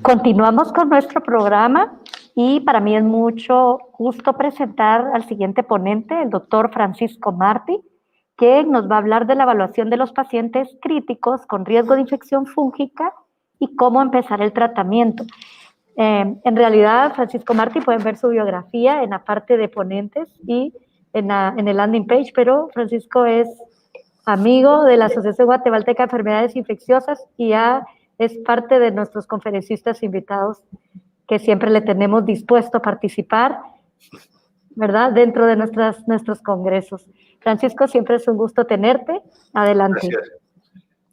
Continuamos con nuestro programa y para mí es mucho gusto presentar al siguiente ponente, el doctor Francisco Martí, que nos va a hablar de la evaluación de los pacientes críticos con riesgo de infección fúngica y cómo empezar el tratamiento. En realidad, Francisco Martí, pueden ver su biografía en la parte de ponentes y en el landing page, pero Francisco es amigo de la Asociación Guatemalteca de Enfermedades Infecciosas y es parte de nuestros conferencistas invitados que siempre le tenemos dispuesto a participar, ¿verdad?, dentro de nuestros congresos. Francisco, siempre es un gusto tenerte. Adelante. Gracias.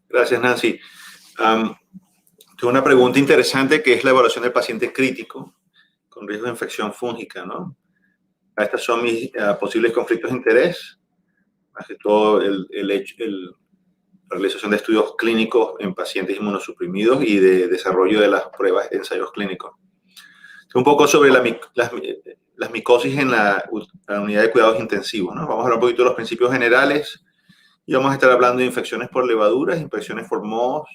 Gracias, Nancy. Tengo una pregunta interesante que es la evaluación del paciente crítico con riesgo de infección fúngica, ¿no? Estos son mis posibles conflictos de interés, más que todo la realización de estudios clínicos en pacientes inmunosuprimidos y de desarrollo de las pruebas de ensayos clínicos. Un poco sobre las micosis en la unidad de cuidados intensivos, ¿no? Vamos a hablar un poquito de los principios generales y vamos a estar hablando de infecciones por levaduras, infecciones por mohos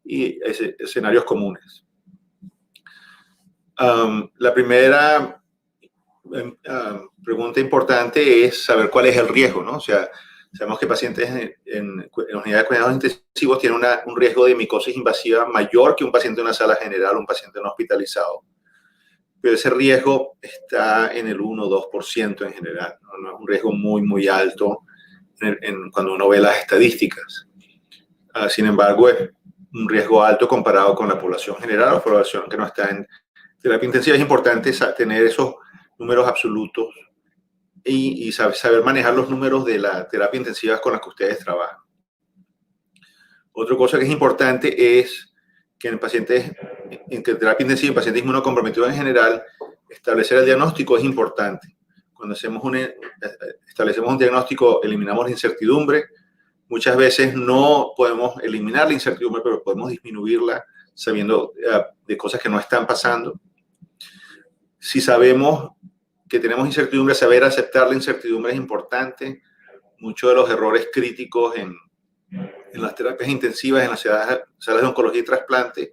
y escenarios comunes. La primera pregunta importante es saber cuál es el riesgo, ¿no? O sea, sabemos que pacientes en unidad de cuidados intensivos tienen un riesgo de micosis invasiva mayor que un paciente en una sala general o un paciente no hospitalizado. Pero ese riesgo está en el 1 o 2% en general, ¿no? No es un riesgo muy, muy alto cuando uno ve las estadísticas. Sin embargo, es un riesgo alto comparado con la población general o la población que no está en terapia intensiva. Es importante tener esos números absolutos y saber manejar los números de la terapia intensiva con las que ustedes trabajan. Otra cosa que es importante es que en pacientes en terapia intensiva, en pacientes inmunocomprometidos en general, establecer el diagnóstico es importante. Cuando establecemos un diagnóstico, eliminamos la incertidumbre. Muchas veces no podemos eliminar la incertidumbre, pero podemos disminuirla sabiendo de cosas que no están pasando. Si sabemos que tenemos incertidumbre, saber aceptar la incertidumbre es importante. Muchos de los errores críticos en las terapias intensivas, en las salas de oncología y trasplante,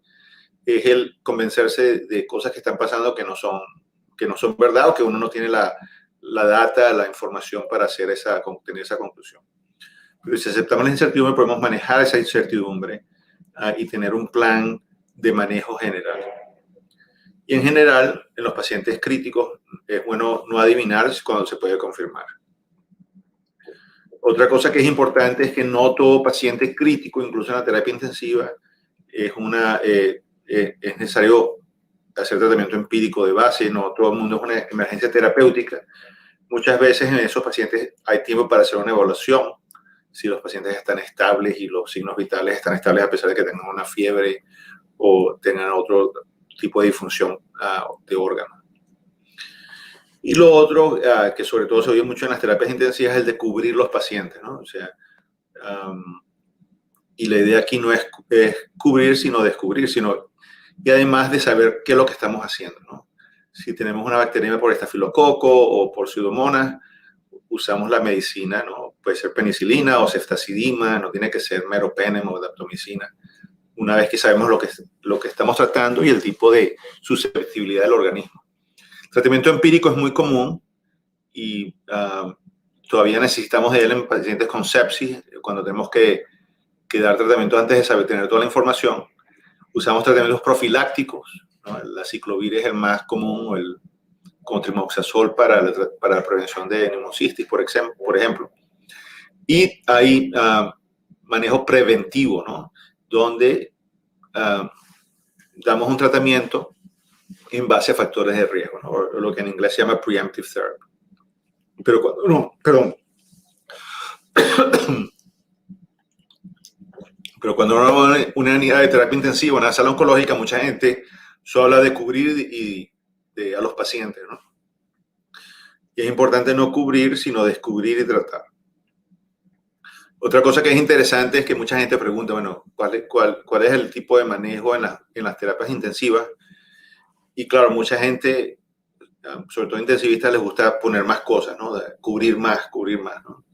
es el convencerse de cosas que están pasando que no son verdad o que uno no tiene la data, la información para tener esa conclusión. Pero si aceptamos la incertidumbre, podemos manejar esa incertidumbre y tener un plan de manejo general. Y en general, en los pacientes críticos, es bueno no adivinar cuando se puede confirmar. Otra cosa que es importante es que no todo paciente crítico, incluso en la terapia intensiva, es necesario hacer tratamiento empírico de base. No todo el mundo es una emergencia terapéutica. Muchas veces en esos pacientes hay tiempo para hacer una evaluación. Si los pacientes están estables y los signos vitales están estables a pesar de que tengan una fiebre o tengan otro tipo de disfunción de órgano. Y lo otro, que sobre todo se oye mucho en las terapias intensivas, es el de cubrir los pacientes, ¿no? O sea, y la idea aquí no es cubrir, sino descubrir, y además de saber qué es lo que estamos haciendo, ¿no? Si tenemos una bacteriemia por estafilococo o por pseudomonas, usamos la medicina, ¿no? Puede ser penicilina o ceftazidima, no tiene que ser meropenem o daptomicina. Una vez que sabemos lo que estamos tratando y el tipo de susceptibilidad del organismo. El tratamiento empírico es muy común y todavía necesitamos de él en pacientes con sepsis, cuando tenemos que dar tratamiento antes de tener toda la información. Usamos tratamientos profilácticos, ¿no? La ciclovir es el más común, como trimoxazol para la prevención de neumocistis, por ejemplo. Y hay manejo preventivo, ¿no? Donde damos un tratamiento en base a factores de riesgo, ¿no? O lo que en inglés se llama preemptive therapy. Pero cuando uno va a una unidad de terapia intensiva, una sala oncológica, mucha gente solo habla de cubrir a los pacientes, ¿no? Y es importante no cubrir, sino descubrir y tratar. Otra cosa que es interesante es que mucha gente pregunta, bueno, ¿cuál es el tipo de manejo en las terapias intensivas? Y claro, mucha gente, sobre todo intensivistas, les gusta poner más cosas, ¿no? Cubrir más, ¿no?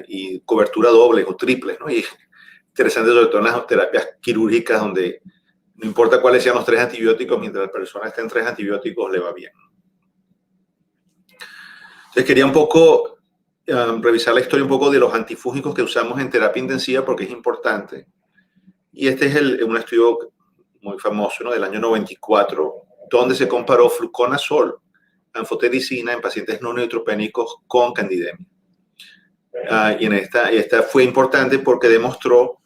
Y cobertura doble o triple, ¿no? Y es interesante sobre todo en las terapias quirúrgicas donde no importa cuáles sean los 3 antibióticos, mientras la persona esté en 3 antibióticos, le va bien. Entonces quería un poco revisar la historia un poco de los antifúngicos que usamos en terapia intensiva porque es importante. Y este es un estudio muy famoso, ¿no?, del año 94, donde se comparó fluconazol, anfotericina en pacientes no neutropénicos con candidemia. Y esta fue importante porque demostró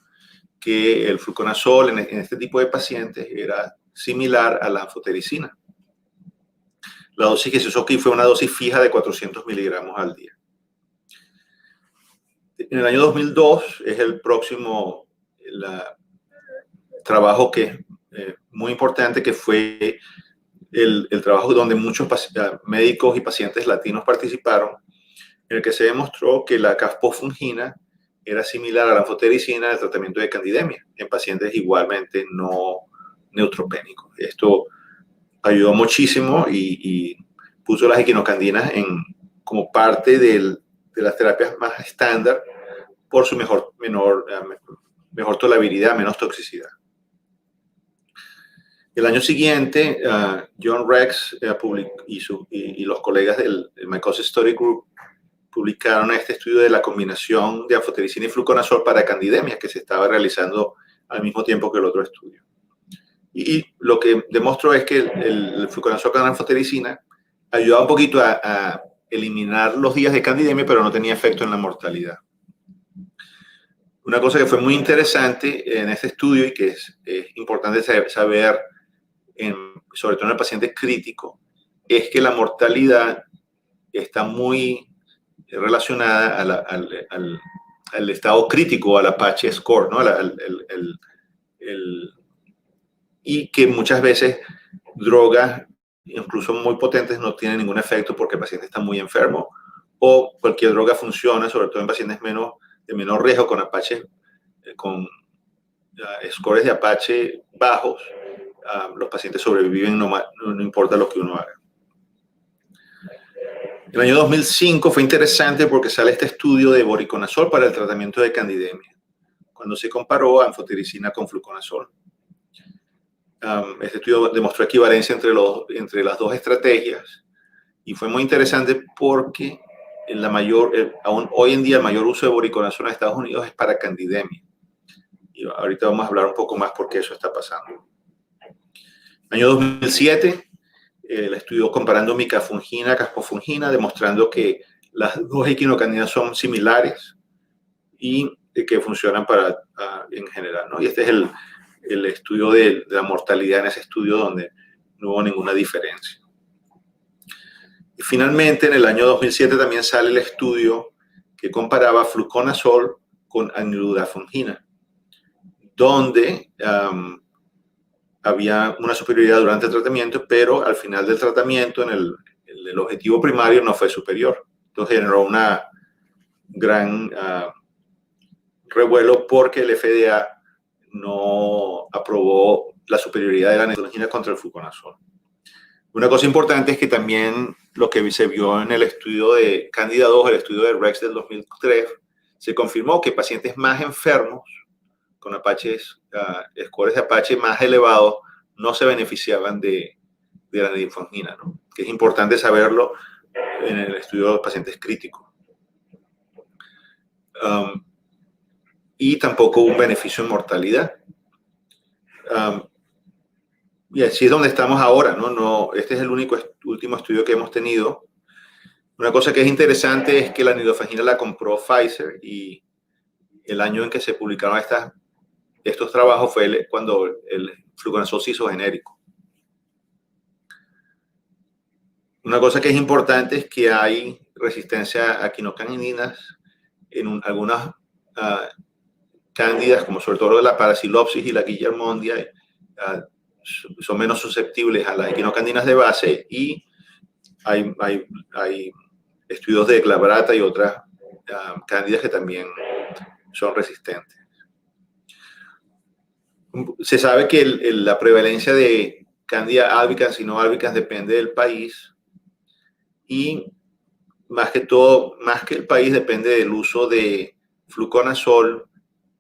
que el fluconazol en este tipo de pacientes era similar a la anfotericina. La dosis que se usó aquí fue una dosis fija de 400 miligramos al día. En el año 2002 es el próximo trabajo que es muy importante, que fue el trabajo donde muchos médicos y pacientes latinos participaron, en el que se demostró que la caspofungina era similar a la anfotericina en el tratamiento de candidemia en pacientes igualmente no neutropénicos. Esto ayudó muchísimo y puso las equinocandinas como parte de las terapias más estándar por su mejor tolerabilidad, menos toxicidad. El año siguiente, John Rex y los colegas del Mycosis Study Group publicaron este estudio de la combinación de anfotericina y fluconazol para candidemia que se estaba realizando al mismo tiempo que el otro estudio. Y lo que demostró es que el fluconazol con anfotericina ayudaba un poquito a eliminar los días de candidemia, pero no tenía efecto en la mortalidad. Una cosa que fue muy interesante en este estudio y que es importante saber, sobre todo en el paciente crítico, es que la mortalidad está muy relacionada al estado crítico, al Apache score, ¿no? Y que muchas veces drogas, incluso muy potentes, no tienen ningún efecto porque el paciente está muy enfermo, o cualquier droga funciona, sobre todo en pacientes de menor riesgo, con Apache, con scores de Apache bajos. Los pacientes sobreviven, no importa lo que uno haga. El año 2005 fue interesante porque sale este estudio de voriconazol para el tratamiento de candidemia, cuando se comparó anfotericina con fluconazol. Este estudio demostró equivalencia entre las dos estrategias y fue muy interesante porque aún hoy en día el mayor uso de voriconazol en Estados Unidos es para candidemia. Y ahorita vamos a hablar un poco más por qué eso está pasando. Año 2007, el estudio comparando micafungina, caspofungina, demostrando que las dos equinocandinas son similares y que funcionan en general, ¿no? Y este es el estudio de la mortalidad en ese estudio, donde no hubo ninguna diferencia. Y finalmente, en el año 2007 también sale el estudio que comparaba fluconazol con amlodipina, donde había una superioridad durante el tratamiento, pero al final del tratamiento, en el objetivo primario, no fue superior. Entonces generó una gran revuelo porque el FDA no aprobó la superioridad de la neutropenia contra el fluconazol. Una cosa importante es que también lo que se vio en el estudio de Candida 2, el estudio de Rex del 2003, se confirmó que pacientes más enfermos con scores de Apache más elevados no se beneficiaban de la nifongina, ¿no? Que es importante saberlo en el estudio de los pacientes críticos. Y tampoco hubo un beneficio en mortalidad. Y así es donde estamos ahora, ¿no? Este es el último estudio que hemos tenido. Una cosa que es interesante es que la nidofagina la compró Pfizer y el año en que se publicaron estos trabajos fue cuando el fluconazol se hizo genérico. Una cosa que es importante es que hay resistencia a quinocandinas en algunas cándidas, como sobre todo la Parasilopsis y la Guillermondia, son menos susceptibles a las equinocandinas de base, y hay estudios de clavrata y otras cándidas que también son resistentes. Se sabe que la prevalencia de Candida albicans y no albicans depende del país, y más que el país, depende del uso de fluconazol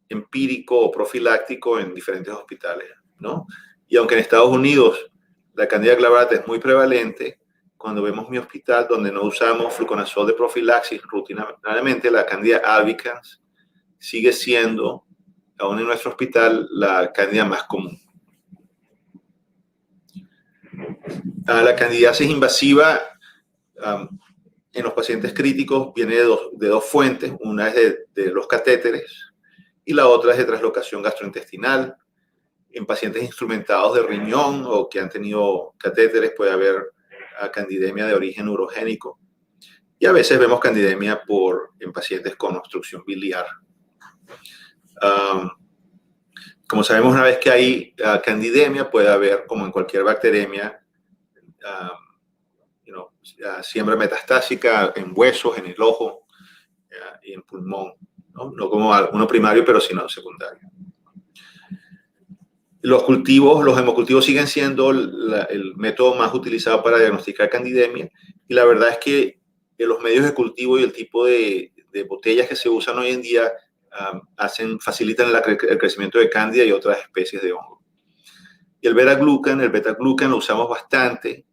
empírico o profiláctico en diferentes hospitales, ¿no? Y aunque en Estados Unidos la Candida glabrata es muy prevalente, cuando vemos mi hospital donde no usamos fluconazol de profilaxis rutinariamente, la Candida albicans sigue siendo, aún en nuestro hospital, la Candida más común. La candidiasis invasiva en los pacientes críticos viene de dos fuentes. Una es de los catéteres y la otra es de traslocación gastrointestinal. En pacientes instrumentados de riñón o que han tenido catéteres puede haber candidemia de origen urogénico. Y a veces vemos candidemia en pacientes con obstrucción biliar. Como sabemos, una vez que hay candidemia, puede haber, como en cualquier bacteremia, siembra metastásica en huesos, en el ojo y en pulmón. No como uno primario, pero sino secundario. Los hemocultivos siguen siendo el método más utilizado para diagnosticar candidemia, y la verdad es que los medios de cultivo y el tipo de botellas que se usan hoy en día facilitan el crecimiento de cándida y otras especies de hongo. Y el beta-glucan lo usamos bastante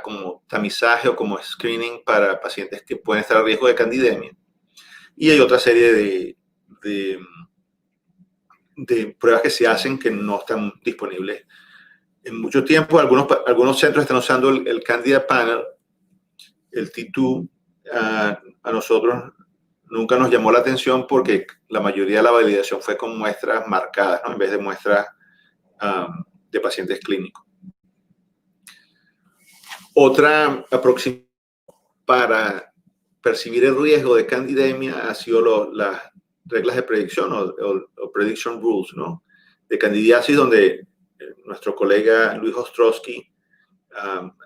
como tamizaje o como screening para pacientes que pueden estar a riesgo de candidemia. Y hay otra serie de pruebas que se hacen que no están disponibles en mucho tiempo. Algunos centros están usando el Candida Panel, el T2. A nosotros nunca nos llamó la atención porque la mayoría de la validación fue con muestras marcadas, ¿no? En vez de muestras de pacientes clínicos. Otra aproximación para percibir el riesgo de candidemia ha sido las reglas de predicción o prediction rules, ¿no? De candidiasis, donde nuestro colega Luis Ostrowski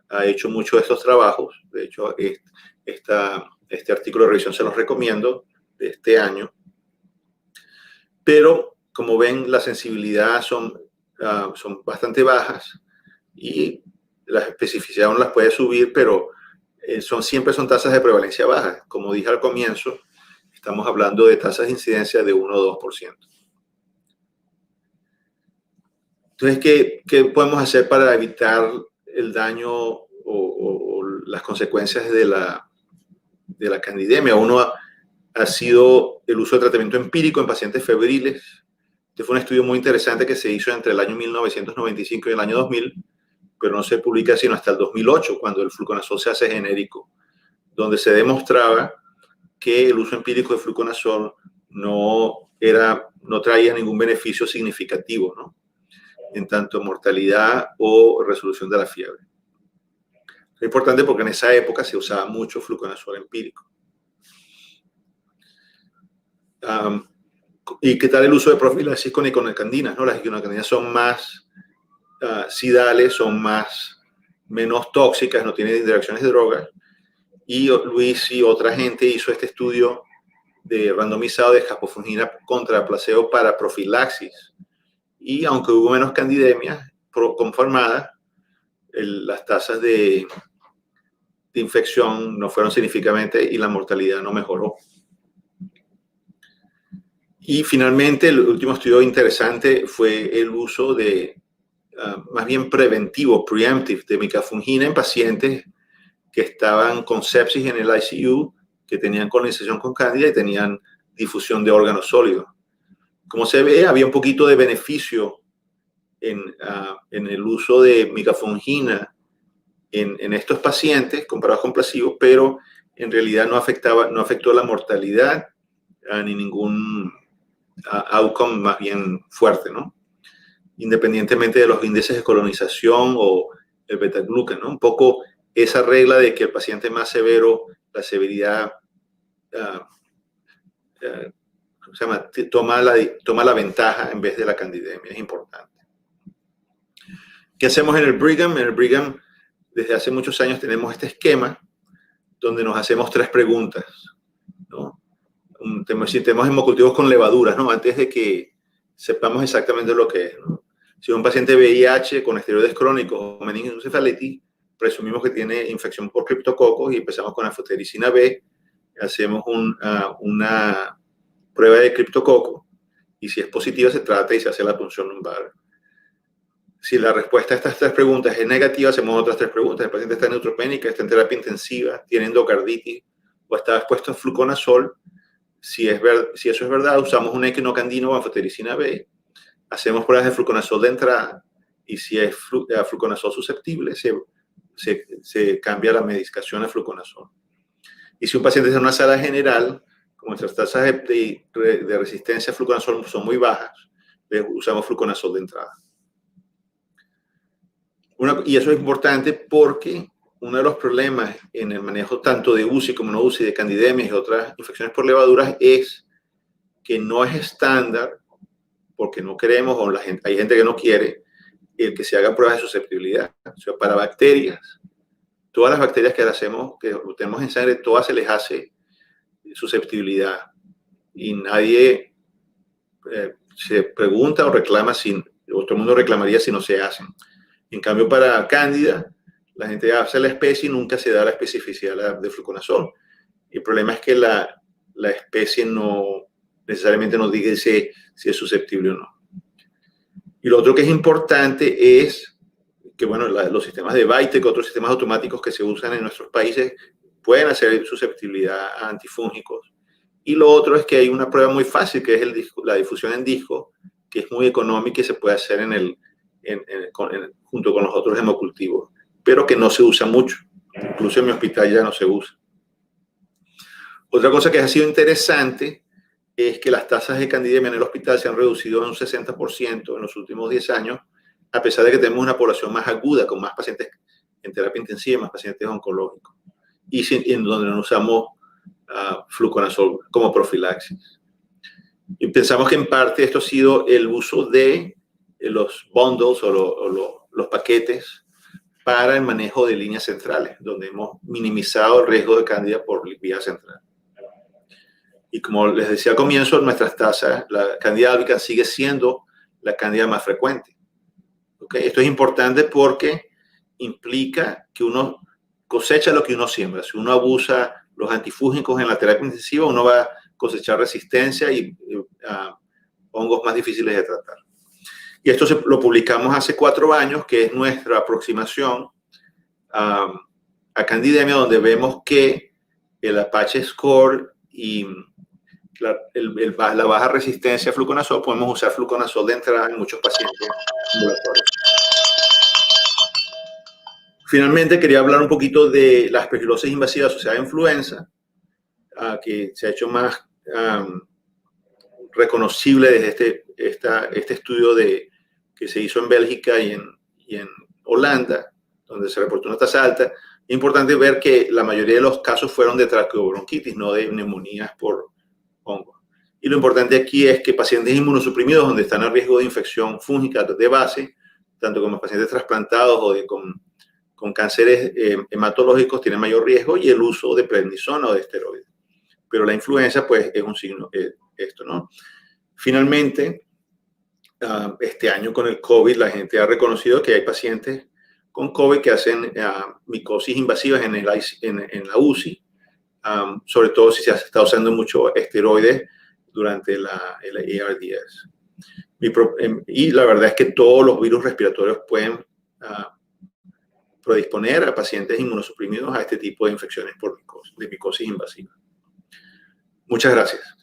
ha hecho mucho de estos trabajos. De hecho, este artículo de revisión se los recomiendo, de este año. Pero, como ven, la sensibilidad son bastante bajas y la especificidad uno las puede subir, pero siempre son tasas de prevalencia bajas. Como dije al comienzo, estamos hablando de tasas de incidencia de 1 o 2%. Entonces, ¿qué podemos hacer para evitar el daño o las consecuencias de la candidemia? Uno ha sido el uso de tratamiento empírico en pacientes febriles. Este fue un estudio muy interesante que se hizo entre el año 1995 y el año 2000, pero no se publica sino hasta el 2008, cuando el fluconazol se hace genérico, donde se demostraba que el uso empírico de fluconazol no traía ningún beneficio significativo, ¿no? En tanto mortalidad o resolución de la fiebre. Es importante porque en esa época se usaba mucho fluconazol empírico. ¿Y qué tal el uso de profilaxis con iconocandinas, ¿no? Las iconocandinas son más sidales, son menos tóxicas, no tienen interacciones de drogas. Y Luis y otra gente hizo este estudio randomizado de japofungina contra placebo para profilaxis. Y aunque hubo menos candidemias conformadas, las tasas de infección no fueron significativamente y la mortalidad no mejoró. Y finalmente, el último estudio interesante fue el uso más bien preventivo, preemptive, de micafungina en pacientes que estaban con sepsis en el ICU, que tenían colonización con cándida y tenían difusión de órganos sólidos. Como se ve, había un poquito de beneficio en el uso de micafungina en estos pacientes comparados con placebo, pero en realidad no afectó la mortalidad ni ningún outcome más bien fuerte, ¿no? Independientemente de los índices de colonización o el beta-glucan, ¿no? Un poco esa regla de que el paciente más severo, la severidad toma la ventaja en vez de la candidemia, es importante. ¿Qué hacemos en el Brigham? En el Brigham, desde hace muchos años tenemos este esquema donde nos hacemos 3 preguntas, ¿no? Tenemos hemocultivos con levaduras, ¿no? Antes de que sepamos exactamente lo que es, ¿no? Si un paciente VIH con esteroides crónicos o meningoencefalitis, presumimos que tiene infección por criptococos y empezamos con anfotericina B, hacemos una prueba de criptococo y si es positiva se trata y se hace la punción lumbar. Si la respuesta a estas 3 preguntas es negativa, hacemos otras 3 preguntas. El paciente está neutropénica, está en terapia intensiva, tiene endocarditis o está expuesto a fluconazol. Si eso es verdad, usamos un equinocandino o anfotericina B. Hacemos pruebas de fluconazol de entrada y si es fluconazol susceptible, se cambia la medicación a fluconazol. Y si un paciente está en una sala general, como nuestras tasas de resistencia a fluconazol son muy bajas, usamos fluconazol de entrada. Y eso es importante porque uno de los problemas en el manejo tanto de UCI como no UCI, de candidemias y otras infecciones por levaduras, es que no es estándar, porque no queremos, o hay gente que no quiere, el que se hagan pruebas de susceptibilidad. O sea, para bacterias, todas las bacterias que tenemos en sangre, todas se les hace susceptibilidad. Y nadie se pregunta o reclama, o todo el mundo reclamaría si no se hacen. En cambio, para cándida, la gente hace la especie y nunca se da la especificidad de fluconazol. El problema es que la especie no necesariamente nos dice si es susceptible o no. Y lo otro que es importante es que, bueno, los sistemas de Vitek, otros sistemas automáticos que se usan en nuestros países, pueden hacer susceptibilidad a antifúngicos. Y lo otro es que hay una prueba muy fácil, que es la difusión en disco, que es muy económica y se puede hacer junto con los otros hemocultivos, pero que no se usa mucho. Incluso en mi hospital ya no se usa. Otra cosa que ha sido interesante es que las tasas de candidemia en el hospital se han reducido en un 60% en los últimos 10 años, a pesar de que tenemos una población más aguda, con más pacientes en terapia intensiva, más pacientes oncológicos, y en donde no usamos fluconazol como profilaxis. Y pensamos que en parte esto ha sido el uso de los bundles o los paquetes para el manejo de líneas centrales, donde hemos minimizado el riesgo de cándida por vía central. Y como les decía al comienzo, nuestras tasas, la cándida albicans sigue siendo la cándida más frecuente. ¿Okay? Esto es importante porque implica que uno cosecha lo que uno siembra. Si uno abusa los antifúngicos en la terapia intensiva, uno va a cosechar resistencia y hongos más difíciles de tratar. Y esto lo publicamos hace 4 años, que es nuestra aproximación a candidemia, donde vemos que el Apache Score y la baja resistencia a fluconazol, podemos usar fluconazol de entrada en muchos pacientes ambulatorios. Finalmente, quería hablar un poquito de la aspergilosis invasiva asociada a influenza, que se ha hecho más reconocible desde este estudio que se hizo en Bélgica y en Holanda, donde se reportó una tasa alta. Es importante ver que la mayoría de los casos fueron de traqueobronquitis, no de neumonías por hongos. Y lo importante aquí es que pacientes inmunosuprimidos, donde están a riesgo de infección fúngica de base, tanto como pacientes trasplantados o con cánceres hematológicos, tienen mayor riesgo, y el uso de prednisona o de esteroides. Pero la influenza, pues, es un signo, esto, ¿no? Finalmente, este año con el COVID, la gente ha reconocido que hay pacientes con COVID que hacen micosis invasivas en la UCI, sobre todo si se está usando mucho esteroides durante el ARDS. Y la verdad es que todos los virus respiratorios pueden predisponer a pacientes inmunosuprimidos a este tipo de infecciones por micosis invasiva. Muchas gracias.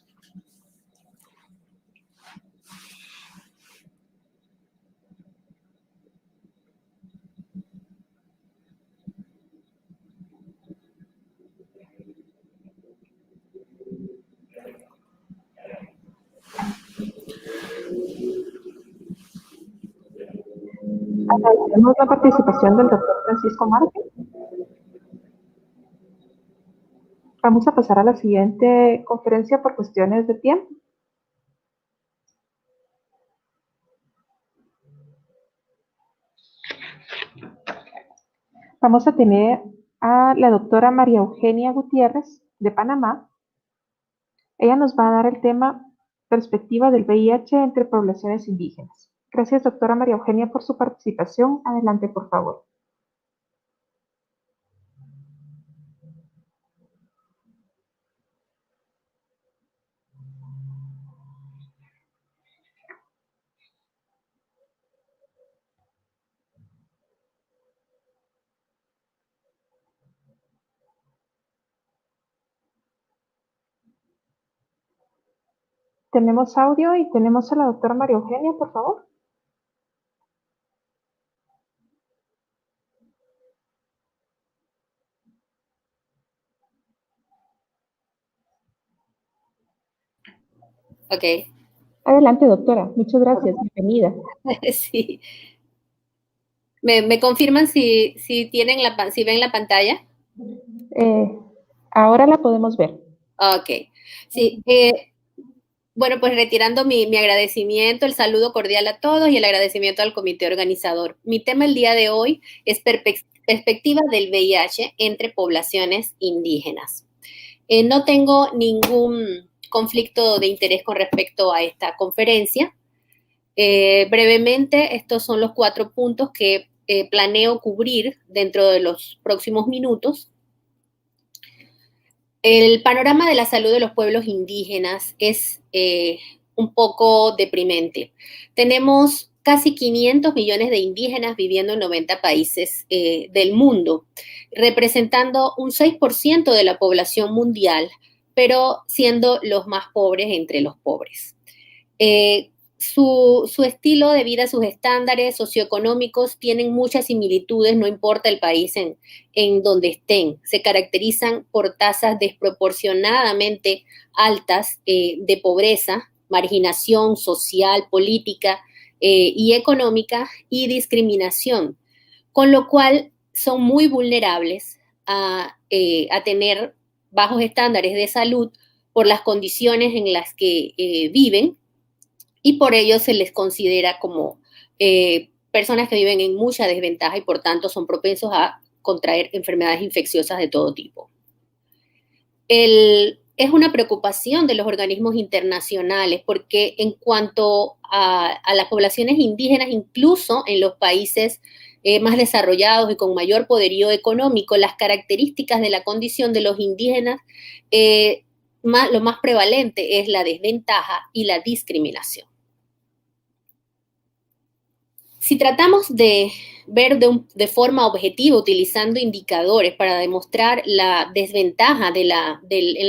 Agradecemos la participación del doctor Francisco Martí. Vamos a pasar a la siguiente conferencia por cuestiones de tiempo. Vamos a tener a la doctora María Eugenia Gutiérrez de Panamá. Ella nos va a dar el tema perspectiva del VIH entre poblaciones indígenas. Gracias, doctora María Eugenia, por su participación. Adelante, por favor. Tenemos audio y tenemos a la doctora María Eugenia, por favor. Ok. Adelante, doctora. Muchas gracias. Bienvenida. Sí. ¿Me confirman si tienen si ven la pantalla? Ahora la podemos ver. Ok. Sí. Bueno, pues retirando mi agradecimiento, el saludo cordial a todos y el agradecimiento al comité organizador. Mi tema el día de hoy es perspectiva del VIH entre poblaciones indígenas. No tengo ningún conflicto de interés con respecto a esta conferencia. Brevemente, estos son los 4 puntos que planeo cubrir dentro de los próximos minutos. El panorama de la salud de los pueblos indígenas es un poco deprimente. Tenemos casi 500 millones de indígenas viviendo en 90 países del mundo, representando un 6% de la población mundial, pero siendo los más pobres entre los pobres. Su estilo de vida, sus estándares socioeconómicos tienen muchas similitudes, no importa el país en donde estén. Se caracterizan por tasas desproporcionadamente altas de pobreza, marginación social, política y económica y discriminación, con lo cual son muy vulnerables a tener bajos estándares de salud por las condiciones en las que viven, y por ello se les considera como personas que viven en mucha desventaja y por tanto son propensos a contraer enfermedades infecciosas de todo tipo. Es una preocupación de los organismos internacionales porque en cuanto a las poblaciones indígenas, incluso en los países más desarrollados y con mayor poderío económico, las características de la condición de los indígenas, lo más prevalente es la desventaja y la discriminación. Si tratamos de ver de forma objetiva, utilizando indicadores para demostrar la desventaja en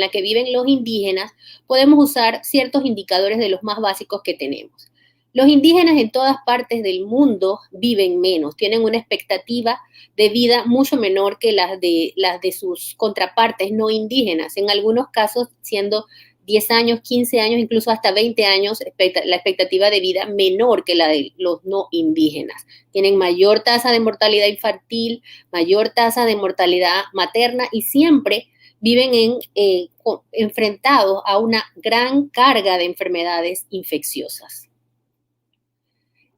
la que viven los indígenas, podemos usar ciertos indicadores de los más básicos que tenemos. Los indígenas en todas partes del mundo viven menos, tienen una expectativa de vida mucho menor que las de sus contrapartes no indígenas, en algunos casos siendo 10 años, 15 años, incluso hasta 20 años, la expectativa de vida menor que la de los no indígenas. Tienen mayor tasa de mortalidad infantil, mayor tasa de mortalidad materna y siempre viven enfrentados a una gran carga de enfermedades infecciosas.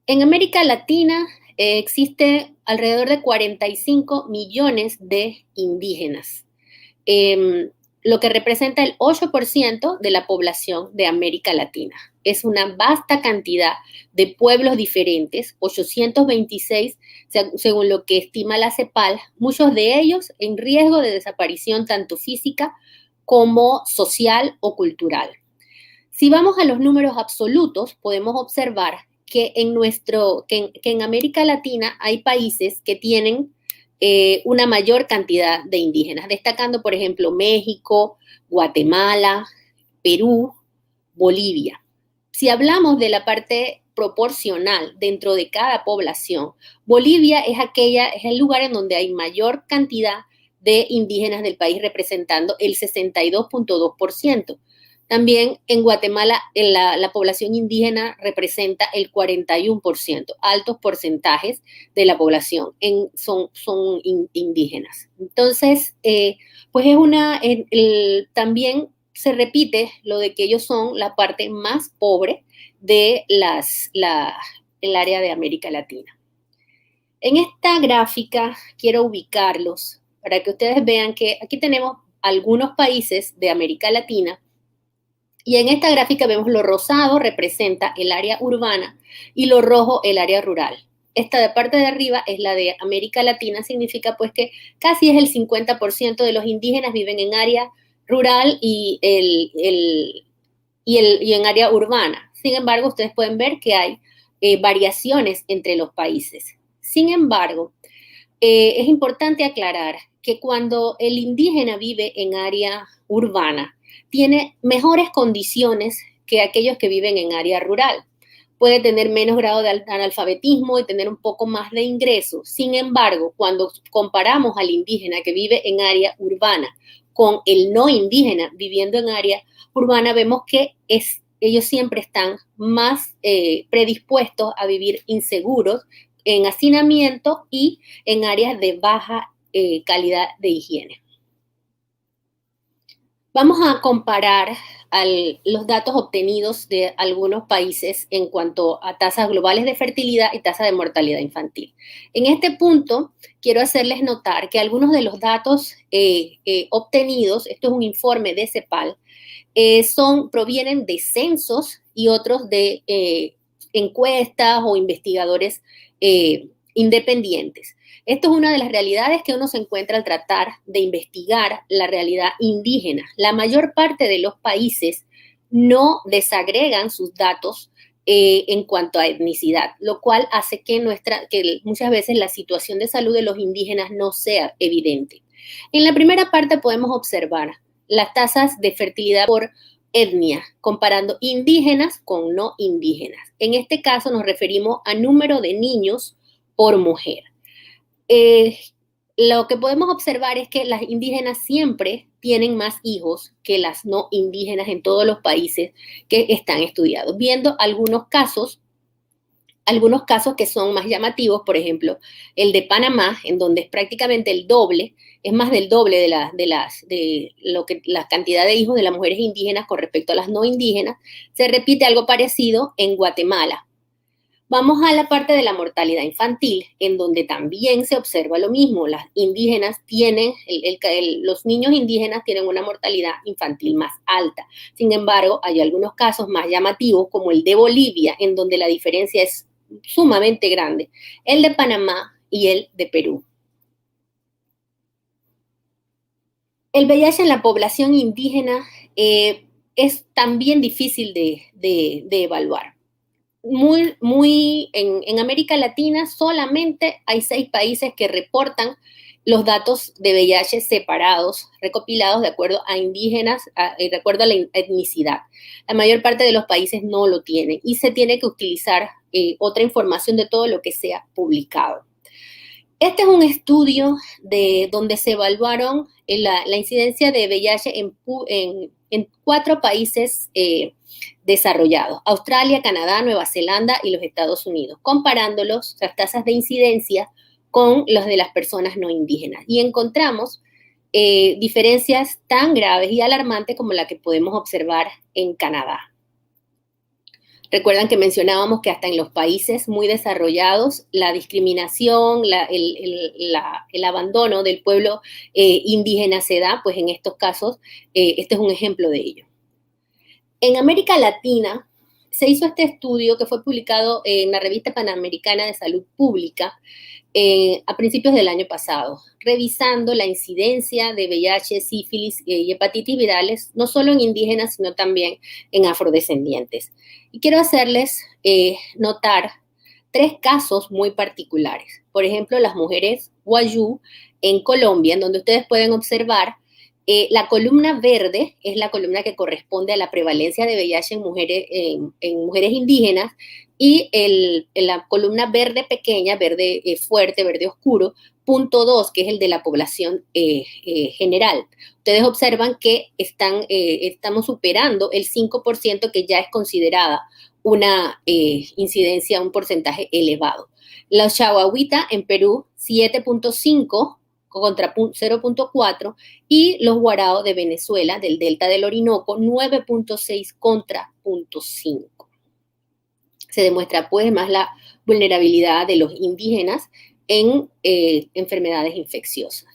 En América Latina existe alrededor de 45 millones de indígenas, lo que representa el 8% de la población de América Latina. Es una vasta cantidad de pueblos diferentes, 826 según lo que estima la CEPAL, muchos de ellos en riesgo de desaparición tanto física como social o cultural. Si vamos a los números absolutos, podemos observar que en América Latina hay países que tienen una mayor cantidad de indígenas, destacando, por ejemplo, México, Guatemala, Perú, Bolivia. Si hablamos de la parte proporcional dentro de cada población, Bolivia es el lugar en donde hay mayor cantidad de indígenas del país, representando el 62.2%. También en Guatemala la población indígena representa el 41%, altos porcentajes de la población son indígenas. Entonces, pues también se repite lo de que ellos son la parte más pobre de el área de América Latina. En esta gráfica quiero ubicarlos para que ustedes vean que aquí tenemos algunos países de América Latina. Y en esta gráfica vemos lo rosado representa el área urbana y lo rojo el área rural. Esta de parte de arriba es la de América Latina, significa pues que casi es el 50% de los indígenas viven en área rural y en área urbana. Sin embargo, ustedes pueden ver que hay variaciones entre los países. Sin embargo, es importante aclarar que cuando el indígena vive en área urbana, tiene mejores condiciones que aquellos que viven en área rural. Puede tener menos grado de analfabetismo y tener un poco más de ingresos. Sin embargo, cuando comparamos al indígena que vive en área urbana con el no indígena viviendo en área urbana, vemos que ellos siempre están más predispuestos a vivir inseguros, en hacinamiento y en áreas de baja calidad de higiene. Vamos a comparar los datos obtenidos de algunos países en cuanto a tasas globales de fertilidad y tasa de mortalidad infantil. En este punto, quiero hacerles notar que algunos de los datos obtenidos, esto es un informe de CEPAL, provienen de censos y otros de encuestas o investigadores independientes. Esto es una de las realidades que uno se encuentra al tratar de investigar la realidad indígena. La mayor parte de los países no desagregan sus datos en cuanto a etnicidad, lo cual hace que muchas veces la situación de salud de los indígenas no sea evidente. En la primera parte podemos observar las tasas de fertilidad por etnia, comparando indígenas con no indígenas. En este caso nos referimos a número de niños por mujer. Lo que podemos observar es que las indígenas siempre tienen más hijos que las no indígenas en todos los países que están estudiados. Viendo algunos casos que son más llamativos, por ejemplo, el de Panamá, en donde es prácticamente el doble, es más del doble de la cantidad de hijos de las mujeres indígenas con respecto a las no indígenas. Se repite algo parecido en Guatemala. Vamos a la parte de la mortalidad infantil, en donde también se observa lo mismo. Las indígenas los niños indígenas tienen una mortalidad infantil más alta. Sin embargo, hay algunos casos más llamativos, como el de Bolivia, en donde la diferencia es sumamente grande, el de Panamá y el de Perú. El VIH en la población indígena es también difícil de evaluar. En América Latina solamente hay 6 países que reportan los datos de VIH separados, recopilados de acuerdo a indígenas, de acuerdo a la etnicidad. La mayor parte de los países no lo tienen y se tiene que utilizar otra información de todo lo que sea publicado. Este es un estudio donde se evaluaron la incidencia de VIH en 4 países desarrollados: Australia, Canadá, Nueva Zelanda y los Estados Unidos, comparándolos, las tasas de incidencia, con las de las personas no indígenas. Y encontramos diferencias tan graves y alarmantes como la que podemos observar en Canadá. Recuerdan que mencionábamos que hasta en los países muy desarrollados, la discriminación, el abandono del pueblo indígena se da, pues en estos casos, este es un ejemplo de ello. En América Latina se hizo este estudio que fue publicado en la Revista Panamericana de Salud Pública a principios del año pasado, revisando la incidencia de VIH, sífilis y hepatitis virales, no solo en indígenas, sino también en afrodescendientes. Y quiero hacerles notar 3 casos muy particulares. Por ejemplo, las mujeres Wayuu en Colombia, en donde ustedes pueden observar la columna verde es la columna que corresponde a la prevalencia de VIH en mujeres indígenas, y la columna verde pequeña, verde fuerte, verde oscuro, punto 2, que es el de la población general. Ustedes observan que estamos superando el 5%, que ya es considerada una incidencia, un porcentaje elevado. La Chahuahuita en Perú, 7.5 contra 0.4, y los Guarao de Venezuela, del Delta del Orinoco, 9.6 contra 0.5. Se demuestra pues más la vulnerabilidad de los indígenas en enfermedades infecciosas.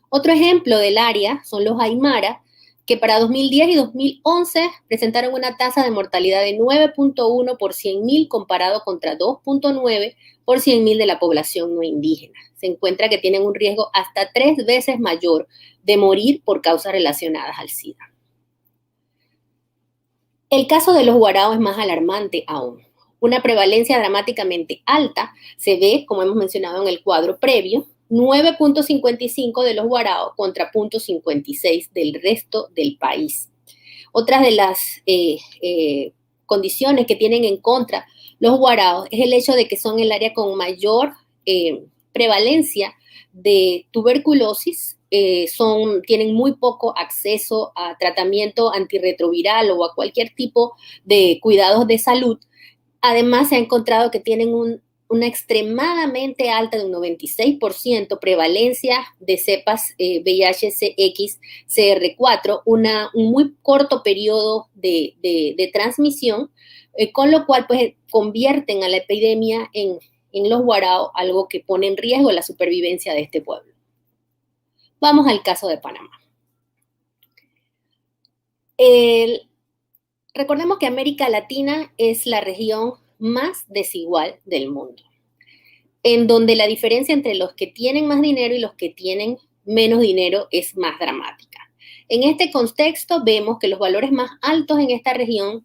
Otro ejemplo del área son los Aymara, que para 2010 y 2011 presentaron una tasa de mortalidad de 9.1 por 100.000 comparado contra 2.9 por 100.000 de la población no indígena. Se encuentra que tienen un riesgo hasta 3 veces mayor de morir por causas relacionadas al SIDA. El caso de los Guarao es más alarmante aún. Una prevalencia dramáticamente alta se ve, como hemos mencionado en el cuadro previo, 9.55 de los Guarao contra 0.56 del resto del país. Otras de las condiciones que tienen en contra los guaraos es el hecho de que son el área con mayor prevalencia de tuberculosis, tienen muy poco acceso a tratamiento antirretroviral o a cualquier tipo de cuidados de salud. Además, se ha encontrado que tienen una extremadamente alta, de un 96%, prevalencia de cepas VIH-CX, CR4, un muy corto periodo de transmisión, con lo cual pues convierten a la epidemia en los guaraos, algo que pone en riesgo la supervivencia de este pueblo. Vamos al caso de Panamá. Recordemos que América Latina es la región más desigual del mundo, en donde la diferencia entre los que tienen más dinero y los que tienen menos dinero es más dramática. En este contexto vemos que los valores más altos en esta región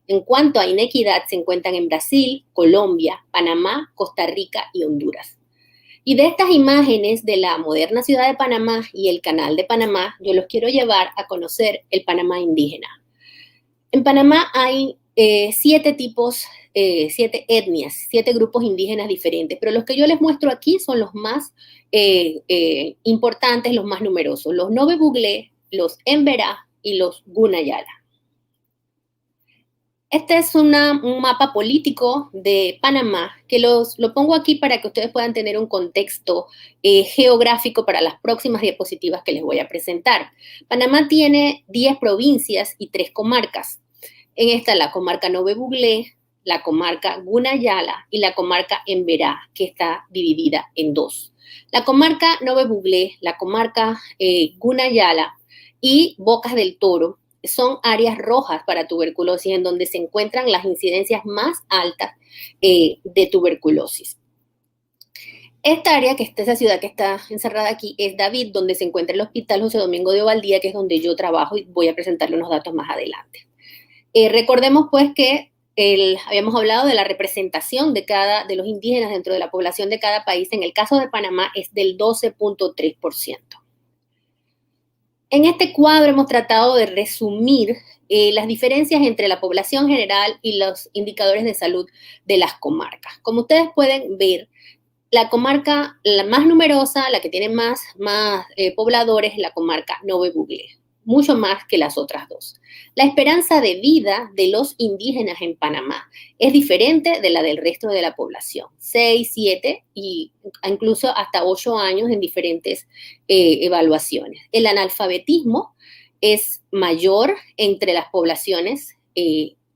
en cuanto a inequidad se encuentran en Brasil, Colombia, Panamá, Costa Rica y Honduras. Y de estas imágenes de la moderna ciudad de Panamá y el canal de Panamá, yo los quiero llevar a conocer el Panamá indígena. En Panamá hay 7 etnias, 7 grupos indígenas diferentes, pero los que yo les muestro aquí son los más importantes, los más numerosos, los Nove Buglé, los Emberá y los Gunayala. Este es un mapa político de Panamá, que lo pongo aquí para que ustedes puedan tener un contexto geográfico para las próximas diapositivas que les voy a presentar. Panamá tiene 10 provincias y 3 comarcas. En esta la comarca Nove Buglé, la comarca Gunayala y la comarca Emberá, que está dividida en 2. La comarca Nove Buglé, la comarca Gunayala y Bocas del Toro son áreas rojas para tuberculosis, en donde se encuentran las incidencias más altas de tuberculosis. Esta área, esa ciudad que está encerrada aquí, es David, donde se encuentra el Hospital José Domingo de Ovaldía, que es donde yo trabajo, y voy a presentarle unos datos más adelante. Recordemos pues que habíamos hablado de la representación de los indígenas dentro de la población de cada país. En el caso de Panamá es del 12.3%. En este cuadro hemos tratado de resumir las diferencias entre la población general y los indicadores de salud de las comarcas. Como ustedes pueden ver, la comarca la más numerosa, la que tiene más pobladores, es la comarca Nove Buglé, mucho más que las otras dos. La esperanza de vida de los indígenas en Panamá es diferente de la del resto de la población, 6, 7 y incluso hasta 8 años en diferentes evaluaciones. El analfabetismo es mayor entre las poblaciones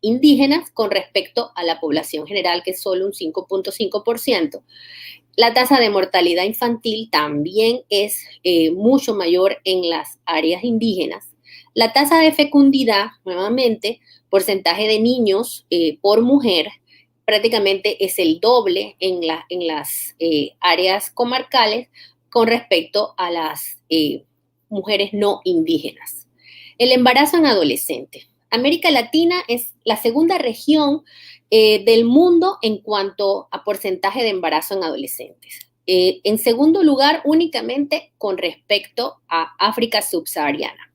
indígenas con respecto a la población general, que es solo un 5.5%. La tasa de mortalidad infantil también es mucho mayor en las áreas indígenas. La tasa de fecundidad, nuevamente, porcentaje de niños por mujer, prácticamente es el doble en las áreas comarcales con respecto a las mujeres no indígenas. El embarazo en adolescentes. América Latina es la segunda región del mundo en cuanto a porcentaje de embarazo en adolescentes. En segundo lugar, únicamente con respecto a África subsahariana.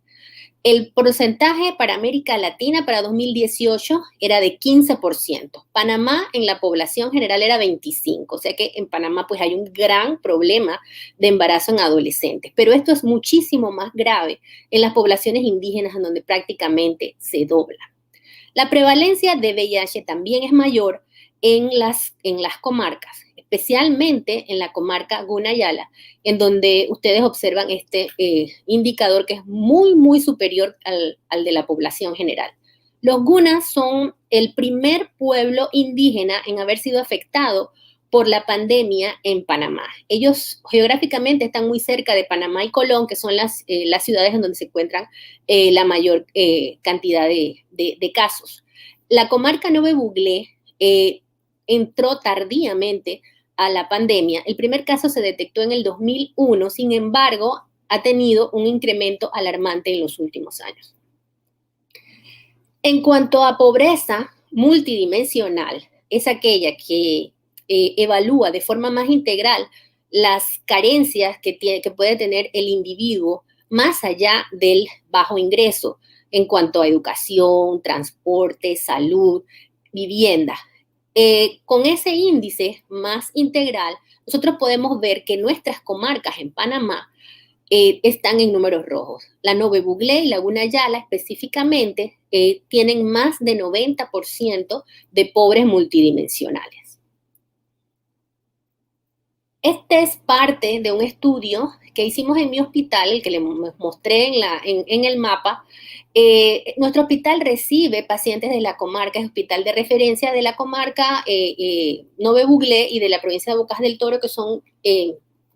El porcentaje para América Latina para 2018 era de 15%. Panamá en la población general era 25%. O sea que en Panamá pues hay un gran problema de embarazo en adolescentes. Pero esto es muchísimo más grave en las poblaciones indígenas, en donde prácticamente se dobla. La prevalencia de VIH también es mayor en las comarcas, especialmente en la comarca Gunayala, en donde ustedes observan este indicador que es muy, muy superior al de la población general. Los gunas son el primer pueblo indígena en haber sido afectado por la pandemia en Panamá. Ellos geográficamente están muy cerca de Panamá y Colón, que son las ciudades en donde se encuentran la mayor cantidad de casos. La comarca Nove Buglé entró tardíamente a la pandemia. El primer caso se detectó en el 2001, sin embargo, ha tenido un incremento alarmante en los últimos años. En cuanto a pobreza multidimensional, es aquella que evalúa de forma más integral las carencias que puede tener el individuo más allá del bajo ingreso. en cuanto a educación, transporte, salud, vivienda. Con ese índice más integral, nosotros podemos ver que nuestras comarcas en Panamá están en números rojos. La Nove Buglé y Laguna Yala específicamente tienen más de 90% de pobres multidimensionales. Este es parte de un estudio que hicimos en mi hospital, el que les mostré en el mapa. Nuestro hospital recibe pacientes de la comarca, es hospital de referencia de la comarca Nove Buglé y de la provincia de Bocas del Toro, que son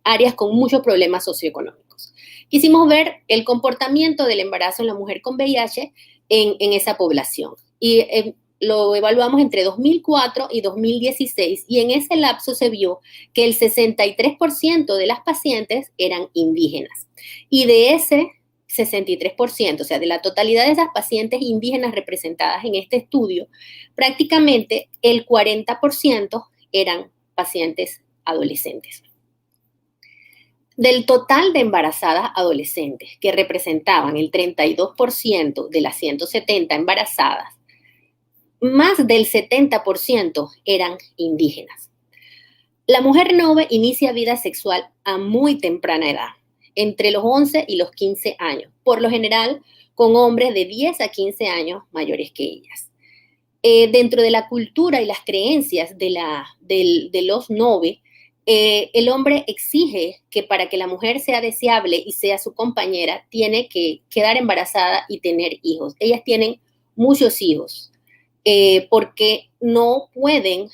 áreas con muchos problemas socioeconómicos. Quisimos ver el comportamiento del embarazo en la mujer con VIH en esa población. Y lo evaluamos entre 2004 y 2016 y en ese lapso se vio que el 63% de las pacientes eran indígenas. Y de ese 63%, o sea, de la totalidad de esas pacientes indígenas representadas en este estudio, prácticamente el 40% eran pacientes adolescentes. Del total de embarazadas adolescentes, que representaban el 32% de las 170 embarazadas, más del 70% eran indígenas. La mujer Nove inicia vida sexual a muy temprana edad, entre los 11 y los 15 años, por lo general con hombres de 10 a 15 años mayores que ellas. Dentro de la cultura y las creencias de los Nove, el hombre exige que para que la mujer sea deseable y sea su compañera, tiene que quedar embarazada y tener hijos. Ellas tienen muchos hijos porque no pueden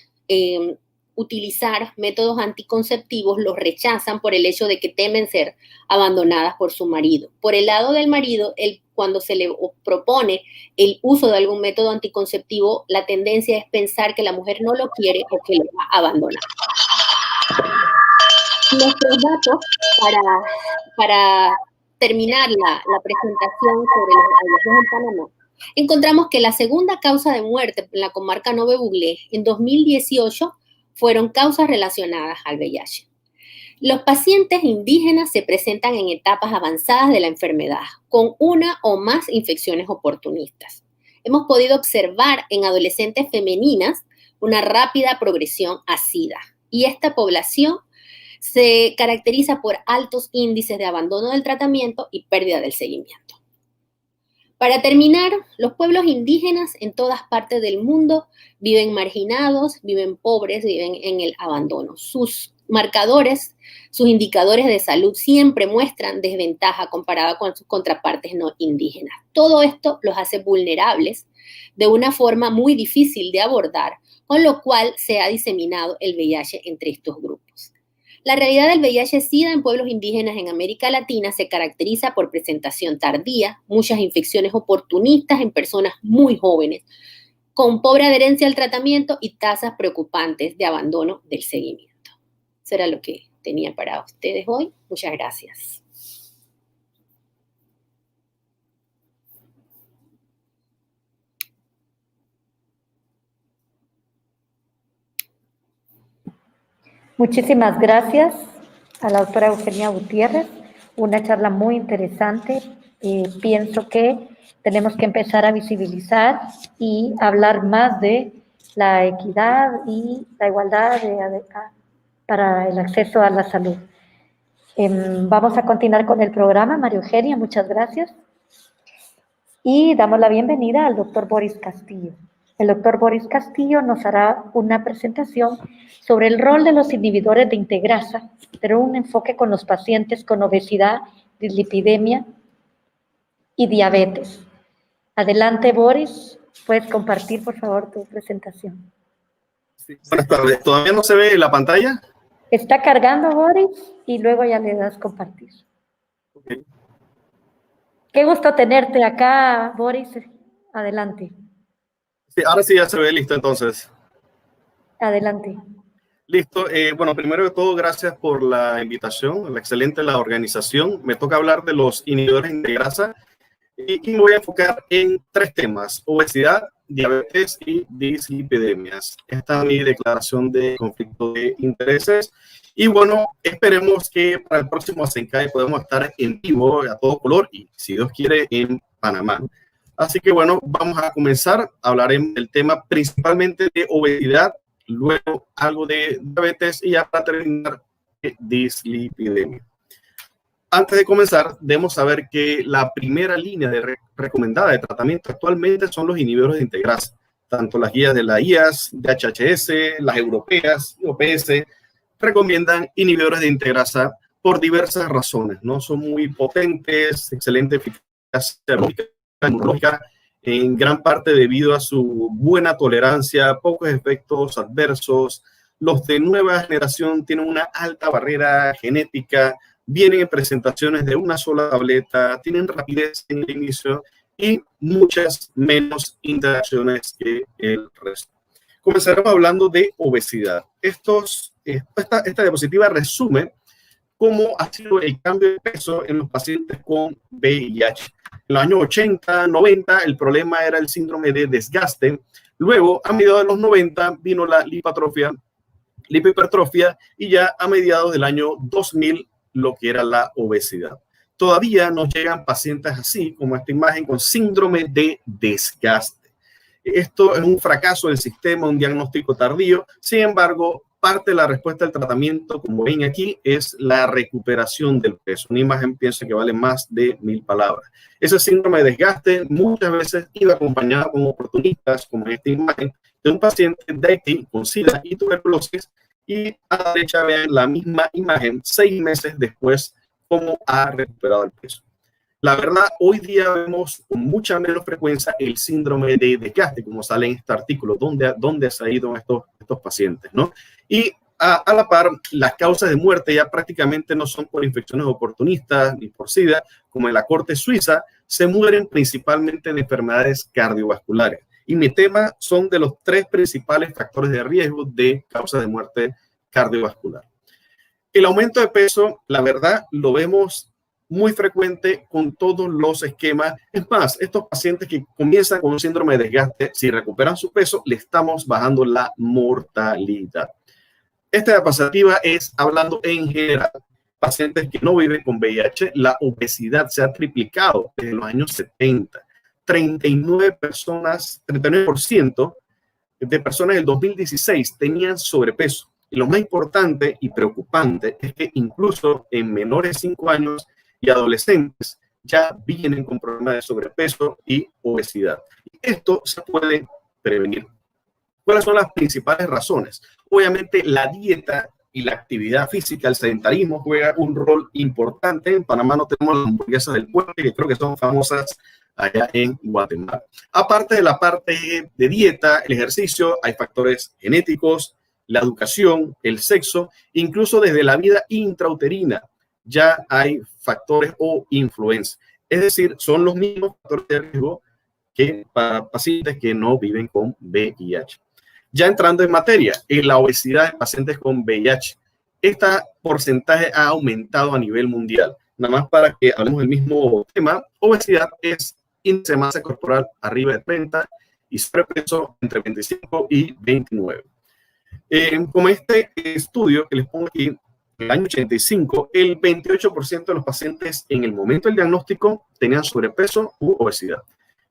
utilizar métodos anticonceptivos, los rechazan por el hecho de que temen ser abandonadas por su marido. Por el lado del marido, cuando se le propone el uso de algún método anticonceptivo, la tendencia es pensar que la mujer no lo quiere o que lo va a abandonar. Nuestros datos para terminar la presentación sobre los hallazgos en Panamá, encontramos que la segunda causa de muerte en la comarca Nove Buglé en 2018 fueron causas relacionadas al VIH. Los pacientes indígenas se presentan en etapas avanzadas de la enfermedad, con una o más infecciones oportunistas. Hemos podido observar en adolescentes femeninas una rápida progresión a SIDA, y esta población se caracteriza por altos índices de abandono del tratamiento y pérdida del seguimiento. Para terminar, los pueblos indígenas en todas partes del mundo viven marginados, viven pobres, viven en el abandono. Sus marcadores, sus indicadores de salud siempre muestran desventaja comparada con sus contrapartes no indígenas. Todo esto los hace vulnerables de una forma muy difícil de abordar, con lo cual se ha diseminado el VIH entre estos grupos. La realidad del VIH-Sida en pueblos indígenas en América Latina se caracteriza por presentación tardía, muchas infecciones oportunistas en personas muy jóvenes, con pobre adherencia al tratamiento y tasas preocupantes de abandono del seguimiento. Eso era lo que tenía para ustedes hoy. Muchas gracias. Muchísimas gracias a la doctora Eugenia Gutiérrez. Una charla muy interesante. Pienso que tenemos que empezar a visibilizar y hablar más de la equidad y la igualdad para el acceso a la salud. Vamos a continuar con el programa. María Eugenia, muchas gracias. Y damos la bienvenida al doctor Boris Castillo. El doctor Boris Castillo nos hará una presentación sobre el rol de los inhibidores de integrasa, pero un enfoque con los pacientes con obesidad, dislipidemia y diabetes. Adelante, Boris. Puedes compartir, por favor, tu presentación. Sí, buenas tardes. ¿Todavía no se ve la pantalla? Está cargando, Boris, y luego ya le das compartir. Okay. Qué gusto tenerte acá, Boris. Adelante. Sí, ahora sí ya se ve listo, entonces. Adelante. Listo. Bueno, primero de todo, gracias por la invitación. Excelente la organización. Me toca hablar de los inhibidores de integrasa y me voy a enfocar en 3 temas: obesidad, diabetes y dislipidemias. Esta es mi declaración de conflicto de intereses. Y bueno, esperemos que para el próximo Asencae podamos estar en vivo a todo color y, si Dios quiere, en Panamá. Así que bueno, vamos a comenzar. Hablaremos del tema principalmente de obesidad, luego algo de diabetes y ya para terminar de dislipidemia. Antes de comenzar, debemos saber que la primera línea recomendada de tratamiento actualmente son los inhibidores de integrasa. Tanto las guías de la IAS, de HHS, las europeas y OPS recomiendan inhibidores de integrasa por diversas razones, ¿no? Son muy potentes, excelente eficacia inmunológica, en gran parte debido a su buena tolerancia, pocos efectos adversos. Los de nueva generación tienen una alta barrera genética, vienen en presentaciones de una sola tableta, tienen rapidez en el inicio y muchas menos interacciones que el resto. Comenzaremos hablando de obesidad. Esta diapositiva resume cómo ha sido el cambio de peso en los pacientes con VIH. En los años 80, 90, el problema era el síndrome de desgaste. Luego, a mediados de los 90, vino la lipohipertrofia y ya a mediados del año 2000, lo que era la obesidad. Todavía nos llegan pacientes así, como esta imagen, con síndrome de desgaste. Esto es un fracaso del sistema, un diagnóstico tardío. Sin embargo, parte de la respuesta del tratamiento, como ven aquí, es la recuperación del peso. Una imagen pienso que vale más de 1000 palabras. Ese síndrome de desgaste muchas veces iba acompañado con oportunistas, como en esta imagen, de un paciente de Haití con SIDA y tuberculosis. Y a la derecha vean la misma imagen 6 meses después cómo ha recuperado el peso. La verdad, hoy día vemos con mucha menos frecuencia el síndrome de desgaste, como sale en este artículo, dónde se han ido estos pacientes, ¿no? Y a la par, las causas de muerte ya prácticamente no son por infecciones oportunistas ni por SIDA, como en la Corte Suiza, se mueren principalmente de enfermedades cardiovasculares. Y mi tema son de los 3 principales factores de riesgo de causa de muerte cardiovascular. El aumento de peso, la verdad, lo vemos muy frecuente con todos los esquemas. Es más, estos pacientes que comienzan con un síndrome de desgaste, si recuperan su peso, le estamos bajando la mortalidad. Esta diapositiva es hablando en general. Pacientes que no viven con VIH, la obesidad se ha triplicado desde los años 70. 39% de personas del 2016 tenían sobrepeso. Y lo más importante y preocupante es que incluso en menores de 5 años y adolescentes ya vienen con problemas de sobrepeso y obesidad. Esto se puede prevenir. ¿Cuáles son las principales razones? Obviamente la dieta y la actividad física, el sedentarismo juega un rol importante. En Panamá no tenemos las hamburguesas del pueblo, que creo que son famosas allá en Guatemala. Aparte de la parte de dieta, el ejercicio, hay factores genéticos, la educación, el sexo, incluso desde la vida intrauterina ya hay factores o influencia. Es decir, son los mismos factores de riesgo que para pacientes que no viven con VIH. Ya entrando en materia, en la obesidad de pacientes con VIH, este porcentaje ha aumentado a nivel mundial. Nada más para que hablemos del mismo tema, obesidad es índice de masa corporal arriba de 30 y sobrepeso entre 25 y 29. Como este estudio que les pongo aquí, en el año 85, el 28% de los pacientes en el momento del diagnóstico tenían sobrepeso u obesidad.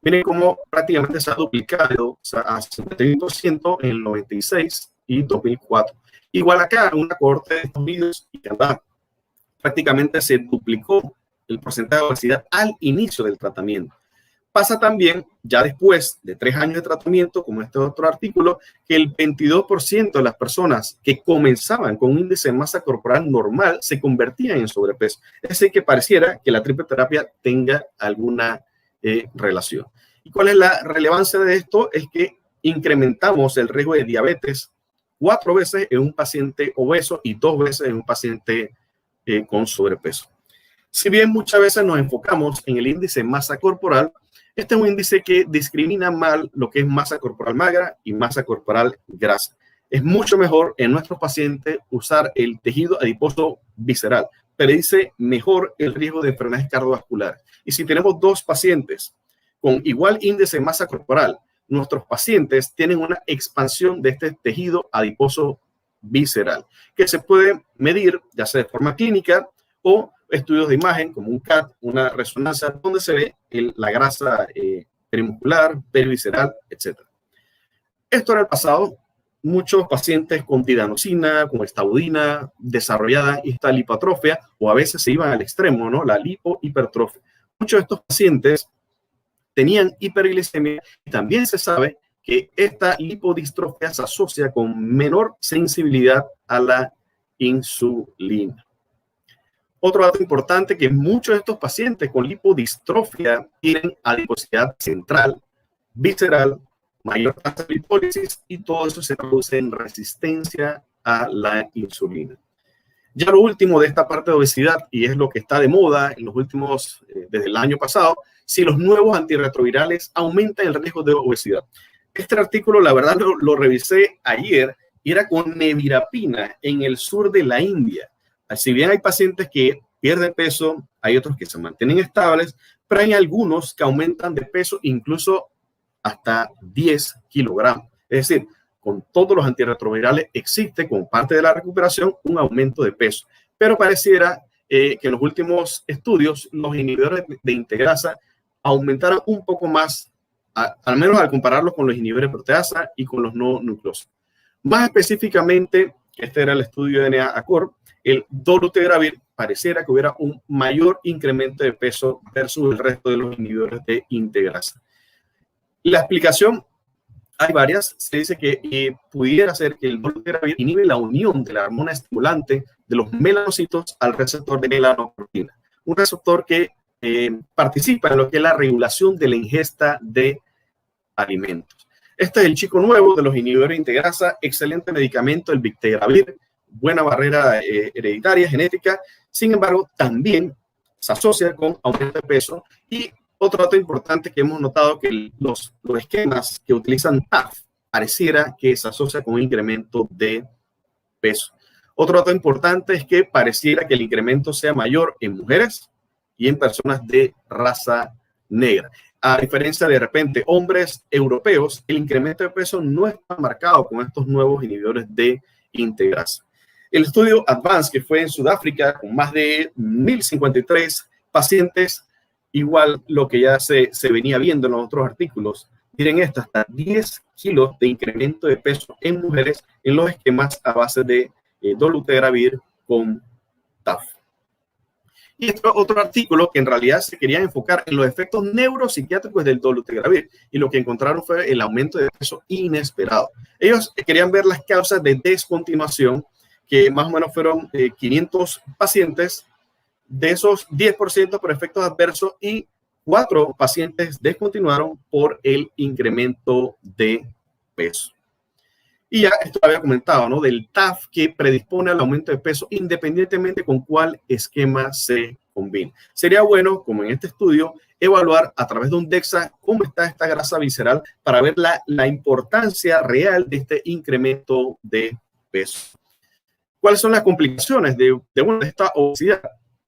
Miren cómo prácticamente se ha duplicado a 51% en el 96 y 2004. Igual acá, en una cohorte de Estados Unidos y Canadá, prácticamente se duplicó el porcentaje de obesidad al inicio del tratamiento. Pasa también, ya después de 3 años de tratamiento, como este otro artículo, que el 22% de las personas que comenzaban con un índice de masa corporal normal se convertían en sobrepeso. Es decir, que pareciera que la triple terapia tenga alguna relación. ¿Y cuál es la relevancia de esto? Es que incrementamos el riesgo de diabetes 4 veces en un paciente obeso y 2 veces en un paciente con sobrepeso. Si bien muchas veces nos enfocamos en el índice de masa corporal, este es un índice que discrimina mal lo que es masa corporal magra y masa corporal grasa. Es mucho mejor en nuestros pacientes usar el tejido adiposo visceral. Predice mejor el riesgo de enfermedades cardiovasculares. Y si tenemos 2 pacientes con igual índice de masa corporal, nuestros pacientes tienen una expansión de este tejido adiposo visceral, que se puede medir ya sea de forma clínica o estudios de imagen como un CAT, una resonancia, donde se ve la grasa perimuscular, perivisceral, etc. Esto era el pasado. Muchos pacientes con tidanosina, con estaudina, desarrollada esta lipoatrofia, o a veces se iban al extremo, ¿no? La lipohipertrofia. Muchos de estos pacientes tenían hiperglicemia y también se sabe que esta lipodistrofia se asocia con menor sensibilidad a la insulina. Otro dato importante, que muchos de estos pacientes con lipodistrofia tienen adiposidad central, visceral, mayor tasa de lipólisis, y todo eso se traduce en resistencia a la insulina. Ya lo último de esta parte de obesidad, y es lo que está de moda en los últimos, desde el año pasado, si los nuevos antirretrovirales aumentan el riesgo de obesidad. Este artículo, la verdad, lo revisé ayer, y era con nevirapina en el sur de la India. Si bien hay pacientes que pierden peso, hay otros que se mantienen estables, pero hay algunos que aumentan de peso incluso hasta 10 kilogramos. Es decir, con todos los antirretrovirales existe, como parte de la recuperación, un aumento de peso. Pero pareciera que en los últimos estudios los inhibidores de integrasa aumentaron un poco más, al menos al compararlos con los inhibidores de proteasa y con los no nucleósidos. Más específicamente, este era el estudio de DNA-ACORD, el dolutegravir pareciera que hubiera un mayor incremento de peso versus el resto de los inhibidores de integrasa. La explicación, hay varias. Se dice que pudiera ser que el dolutegravir inhibe la unión de la hormona estimulante de los melanocitos al receptor de melanocortina, un receptor que participa en lo que es la regulación de la ingesta de alimentos. Este es el chico nuevo de los inhibidores de integrasa, excelente medicamento, el Bictegravir, buena barrera hereditaria, genética. Sin embargo, también se asocia con aumento de peso. Y otro dato importante que hemos notado, que los esquemas que utilizan TAF pareciera que se asocia con un incremento de peso. Otro dato importante es que pareciera que el incremento sea mayor en mujeres y en personas de raza negra. A diferencia de repente hombres europeos, el incremento de peso no está marcado con estos nuevos inhibidores de integrasa. El estudio Advance, que fue en Sudáfrica, con más de 1.053 pacientes, igual lo que ya se venía viendo en los otros artículos, miren esto, hasta 10 kilos de incremento de peso en mujeres en los esquemas a base de dolutegravir con TAF. Y otro artículo que en realidad se quería enfocar en los efectos neuropsiquiátricos del dolutegravir, y lo que encontraron fue el aumento de peso inesperado. Ellos querían ver las causas de descontinuación, que más o menos fueron 500 pacientes, de esos 10% por efectos adversos, y 4 pacientes descontinuaron por el incremento de peso. Y ya esto había comentado, ¿no? Del TAF, que predispone al aumento de peso independientemente con cuál esquema se combine. Sería bueno, como en este estudio, evaluar a través de un DEXA cómo está esta grasa visceral para ver la importancia real de este incremento de peso. ¿Cuáles son las complicaciones de esta obesidad?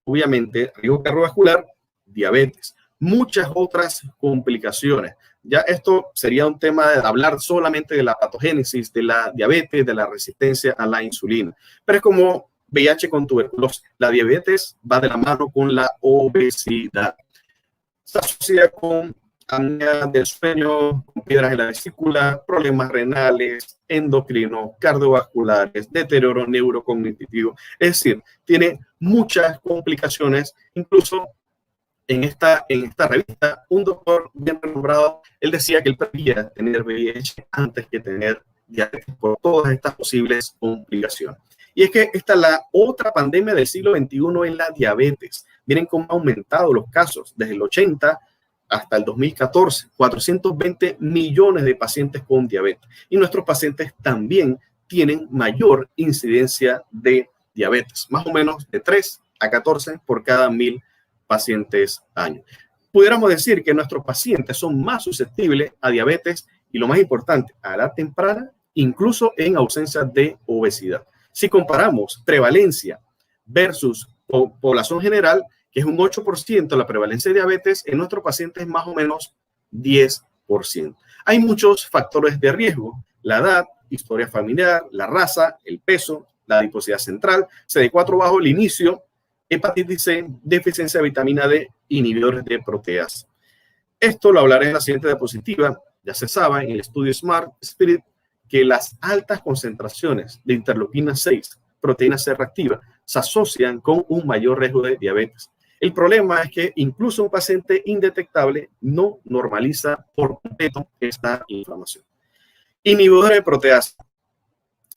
Obviamente, riesgo cardiovascular, diabetes, muchas otras complicaciones. Ya esto sería un tema de hablar solamente de la patogénesis de la diabetes, de la resistencia a la insulina. Pero es como VIH con tuberculosis. La diabetes va de la mano con la obesidad. Se asocia con apnea del sueño, con piedras en la vesícula, problemas renales, endocrinos, cardiovasculares, deterioro neurocognitivo. Es decir, tiene muchas complicaciones. Incluso en esta revista, un doctor bien renombrado, él decía que él prefería tener VIH antes que tener diabetes por todas estas posibles complicaciones. Y es que esta es la otra pandemia del siglo XXI en la diabetes. Miren cómo han aumentado los casos desde el 80 hasta el 2014, 420 millones de pacientes con diabetes. Y nuestros pacientes también tienen mayor incidencia de diabetes, más o menos de 3 a 14 por cada 1.000 pacientes año. Pudiéramos decir que nuestros pacientes son más susceptibles a diabetes y, lo más importante, a edad temprana, incluso en ausencia de obesidad. Si comparamos prevalencia versus población general, que es un 8%, la prevalencia de diabetes en nuestros pacientes es más o menos 10%. Hay muchos factores de riesgo: la edad, historia familiar, la raza, el peso, la adiposidad central, CD4 bajo el inicio, hepatitis C, deficiencia de vitamina D, inhibidores de proteasa. Esto lo hablaré en la siguiente diapositiva. Ya se sabe en el estudio Smart Spirit que las altas concentraciones de interleuquina 6, proteína C reactiva, se asocian con un mayor riesgo de diabetes. El problema es que incluso un paciente indetectable no normaliza por completo esta inflamación. Inhibidores de proteasa.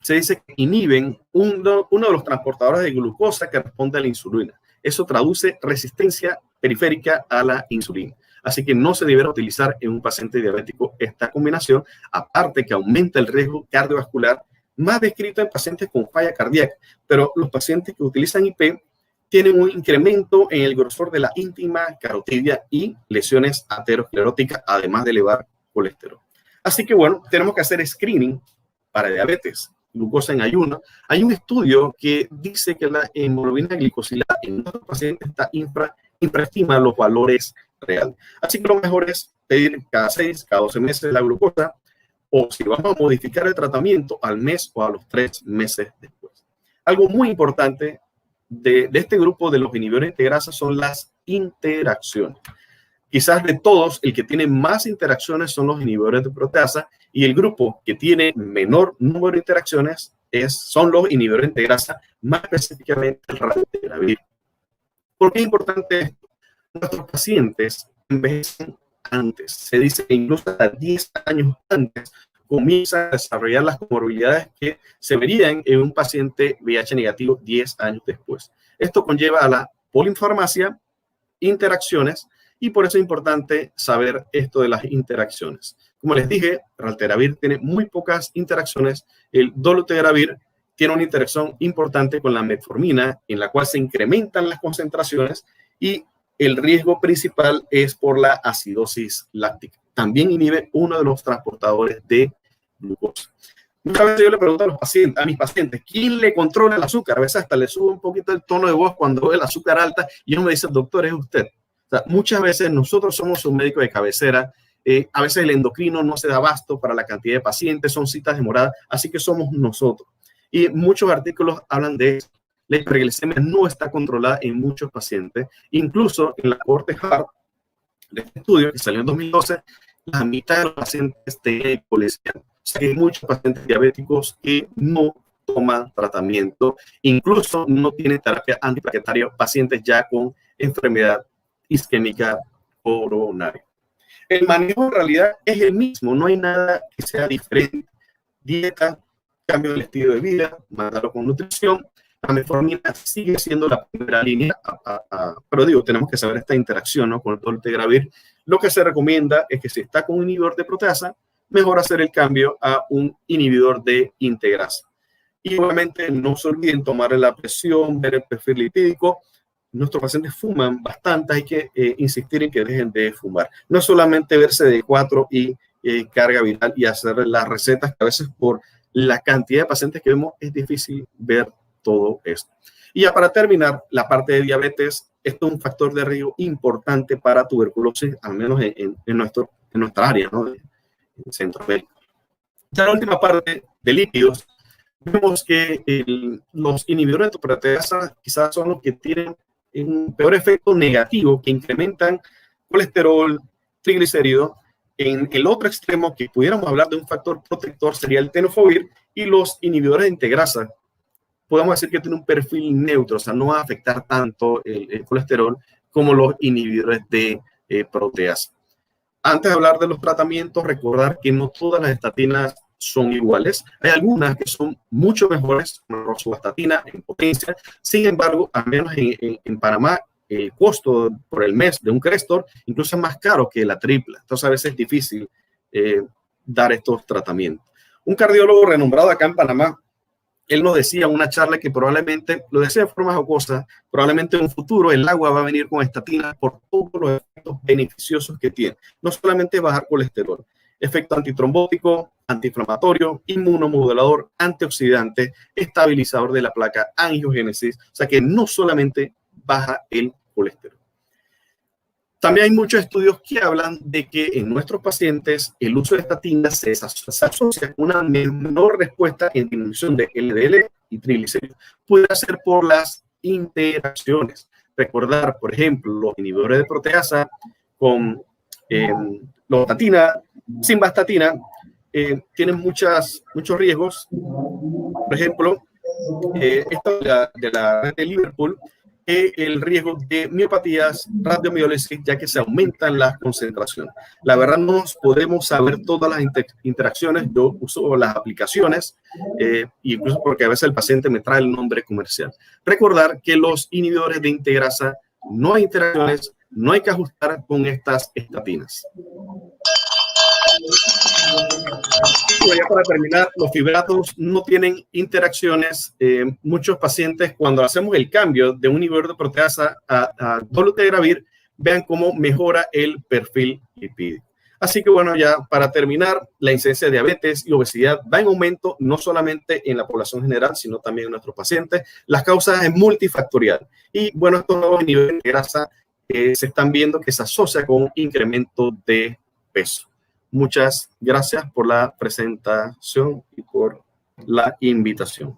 Se dice que inhiben uno de los transportadores de glucosa que responde a la insulina. Eso traduce resistencia periférica a la insulina. Así que no se deberá utilizar en un paciente diabético esta combinación, aparte que aumenta el riesgo cardiovascular más descrito en pacientes con falla cardíaca. Pero los pacientes que utilizan IP tienen un incremento en el grosor de la íntima carotidia y lesiones ateroscleróticas, además de elevar colesterol. Así que bueno, tenemos que hacer screening para diabetes, glucosa en ayuno. Hay un estudio que dice que la hemoglobina glicosilada en nuestros pacientes está infraestima los valores reales. Así que lo mejor es pedir cada 6, cada 12 meses la glucosa, o si vamos a modificar el tratamiento al mes o a los 3 meses después. Algo muy importante de este grupo de los inhibidores de integrasa son las interacciones. Quizás de todos, el que tiene más interacciones son los inhibidores de proteasa, y el grupo que tiene menor número de interacciones son los inhibidores de integrasa, más específicamente el raltegravir. ¿Por qué es importante esto? Nuestros pacientes envejecen antes. Se dice que incluso hasta 10 años antes comienzan a desarrollar las comorbilidades que se verían en un paciente VIH negativo 10 años después. Esto conlleva a la polinfarmacia, interacciones, y por eso es importante saber esto de las interacciones. Como les dije, raltegravir tiene muy pocas interacciones. El dolutegravir tiene una interacción importante con la metformina, en la cual se incrementan las concentraciones, y el riesgo principal es por la acidosis láctica. También inhibe uno de los transportadores de glucosa. Muchas veces yo le pregunto a mis pacientes, ¿quién le controla el azúcar? A veces hasta le sube un poquito el tono de voz cuando ve el azúcar alta, y ellos me dicen, doctor, es usted. O sea, muchas veces nosotros somos un médico de cabecera. A veces el endocrino no se da abasto para la cantidad de pacientes, son citas demoradas, así que somos nosotros. Y muchos artículos hablan de eso. La hiperglicemia no está controlada en muchos pacientes. Incluso en la cohorte HART de este estudio que salió en 2012, la mitad de los pacientes tenían hipoglicemia. O sea que hay muchos pacientes diabéticos que no toman tratamiento, incluso no tienen terapia antiplaquetaria, pacientes ya con enfermedad isquémica coronaria. El manejo en realidad es el mismo, no hay nada que sea diferente. Dieta, cambio del estilo de vida, mandarlo con nutrición. La metformina sigue siendo la primera línea, pero digo, tenemos que saber esta interacción, ¿no?, con el dolutegravir. Lo que se recomienda es que si está con un inhibidor de proteasa, mejor hacer el cambio a un inhibidor de integrasa. Y obviamente no se olviden tomar la presión, ver el perfil lipídico. Nuestros pacientes fuman bastante, hay que insistir en que dejen de fumar. No solamente verse de 4 y carga viral y hacer las recetas, que a veces por la cantidad de pacientes que vemos es difícil ver todo esto. Y ya para terminar, la parte de diabetes, esto es un factor de riesgo importante para tuberculosis, al menos en nuestra área, ¿no?, de Centroamérica. Ya la última parte de lípidos, vemos que los inhibidores de proteasa quizás son los que tienen un peor efecto negativo, que incrementan colesterol, triglicéridos. En el otro extremo, que pudiéramos hablar de un factor protector, sería el tenofovir, y los inhibidores de integrasa, podemos decir que tiene un perfil neutro, o sea, no va a afectar tanto el colesterol como los inhibidores de proteasa. Antes de hablar de los tratamientos, recordar que no todas las estatinas son iguales. Hay algunas que son mucho mejores, como la rosuvastatina en potencia. Sin embargo, al menos en Panamá, el costo por el mes de un Crestor incluso es más caro que la tripla. Entonces, a veces es difícil dar estos tratamientos. Un cardiólogo renombrado acá en Panamá, él nos decía en una charla que probablemente, lo decía de forma jocosa, probablemente en un futuro el agua va a venir con estatina por todos los efectos beneficiosos que tiene. No solamente bajar colesterol, efecto antitrombótico, antiinflamatorio, inmunomodulador, antioxidante, estabilizador de la placa, angiogénesis, o sea que no solamente baja el colesterol. También hay muchos estudios que hablan de que en nuestros pacientes el uso de estatinas se asocia con una menor respuesta en disminución de LDL y triglicéridos. Puede ser por las interacciones. Recordar, por ejemplo, los inhibidores de proteasa con loratadina, simvastatina, tienen muchos riesgos. Por ejemplo, esto de la red de Liverpool, el riesgo de miopatías, radiomiólisis, ya que se aumentan las concentraciones. La verdad no nos podemos saber todas las interacciones. Yo uso las aplicaciones, incluso porque a veces el paciente me trae el nombre comercial. Recordar que los inhibidores de integrasa no hay interacciones, no hay que ajustar con estas estatinas. Ya para terminar, los fibratos no tienen interacciones. Muchos pacientes, cuando hacemos el cambio de un inhibidor de proteasa a dolutegravir, vean cómo mejora el perfil lipídico. Así que bueno, ya para terminar, la incidencia de diabetes y obesidad va en aumento, no solamente en la población general, sino también en nuestros pacientes. Las causas es multifactorial. Y bueno, estos nuevos niveles de grasa se están viendo que se asocia con un incremento de peso. Muchas gracias por la presentación y por la invitación.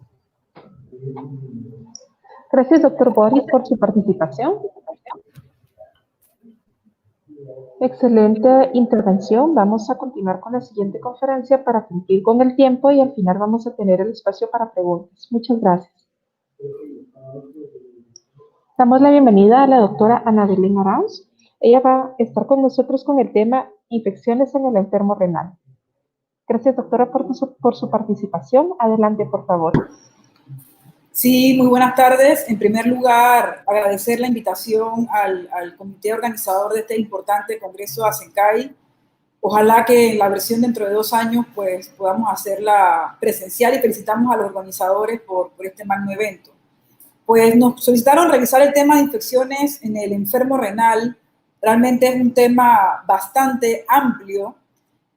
Gracias, doctor Boris, por su participación. Excelente intervención. Vamos a continuar con la siguiente conferencia para cumplir con el tiempo y al final vamos a tener el espacio para preguntas. Muchas gracias. Damos la bienvenida a la doctora Ana Belén Arauz. Ella va a estar con nosotros con el tema infecciones en el enfermo renal. Gracias, doctora, por su participación. Adelante, por favor. Sí, muy buenas tardes. En primer lugar, agradecer la invitación al comité organizador de este importante congreso ASENCAI. Ojalá que en la versión dentro de 2 años pues, podamos hacerla presencial y felicitamos a los organizadores por este magno evento. Pues nos solicitaron revisar el tema de infecciones en el enfermo renal. Realmente es un tema bastante amplio,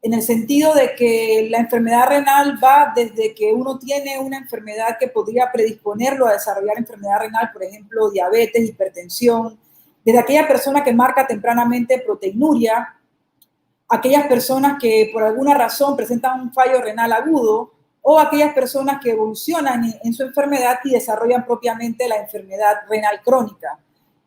en el sentido de que la enfermedad renal va desde que uno tiene una enfermedad que podría predisponerlo a desarrollar enfermedad renal, por ejemplo, diabetes, hipertensión, desde aquella persona que marca tempranamente proteinuria, aquellas personas que por alguna razón presentan un fallo renal agudo, o aquellas personas que evolucionan en su enfermedad y desarrollan propiamente la enfermedad renal crónica.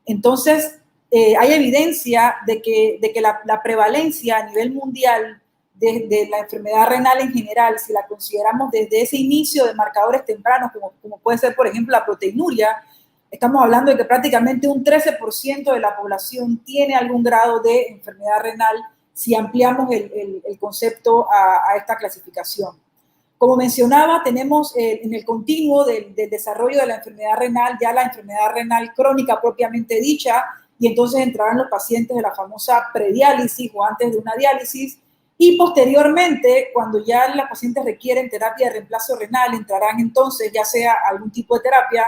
Entonces, hay evidencia de que la prevalencia a nivel mundial de la enfermedad renal en general, si la consideramos desde ese inicio de marcadores tempranos, como puede ser, por ejemplo, la proteinuria, estamos hablando de que prácticamente un 13% de la población tiene algún grado de enfermedad renal si ampliamos el concepto a esta clasificación. Como mencionaba, tenemos en el continuo del desarrollo de la enfermedad renal ya la enfermedad renal crónica propiamente dicha, y entonces entrarán los pacientes de la famosa prediálisis o antes de una diálisis, y posteriormente, cuando ya las pacientes requieren terapia de reemplazo renal, entrarán entonces ya sea algún tipo de terapia,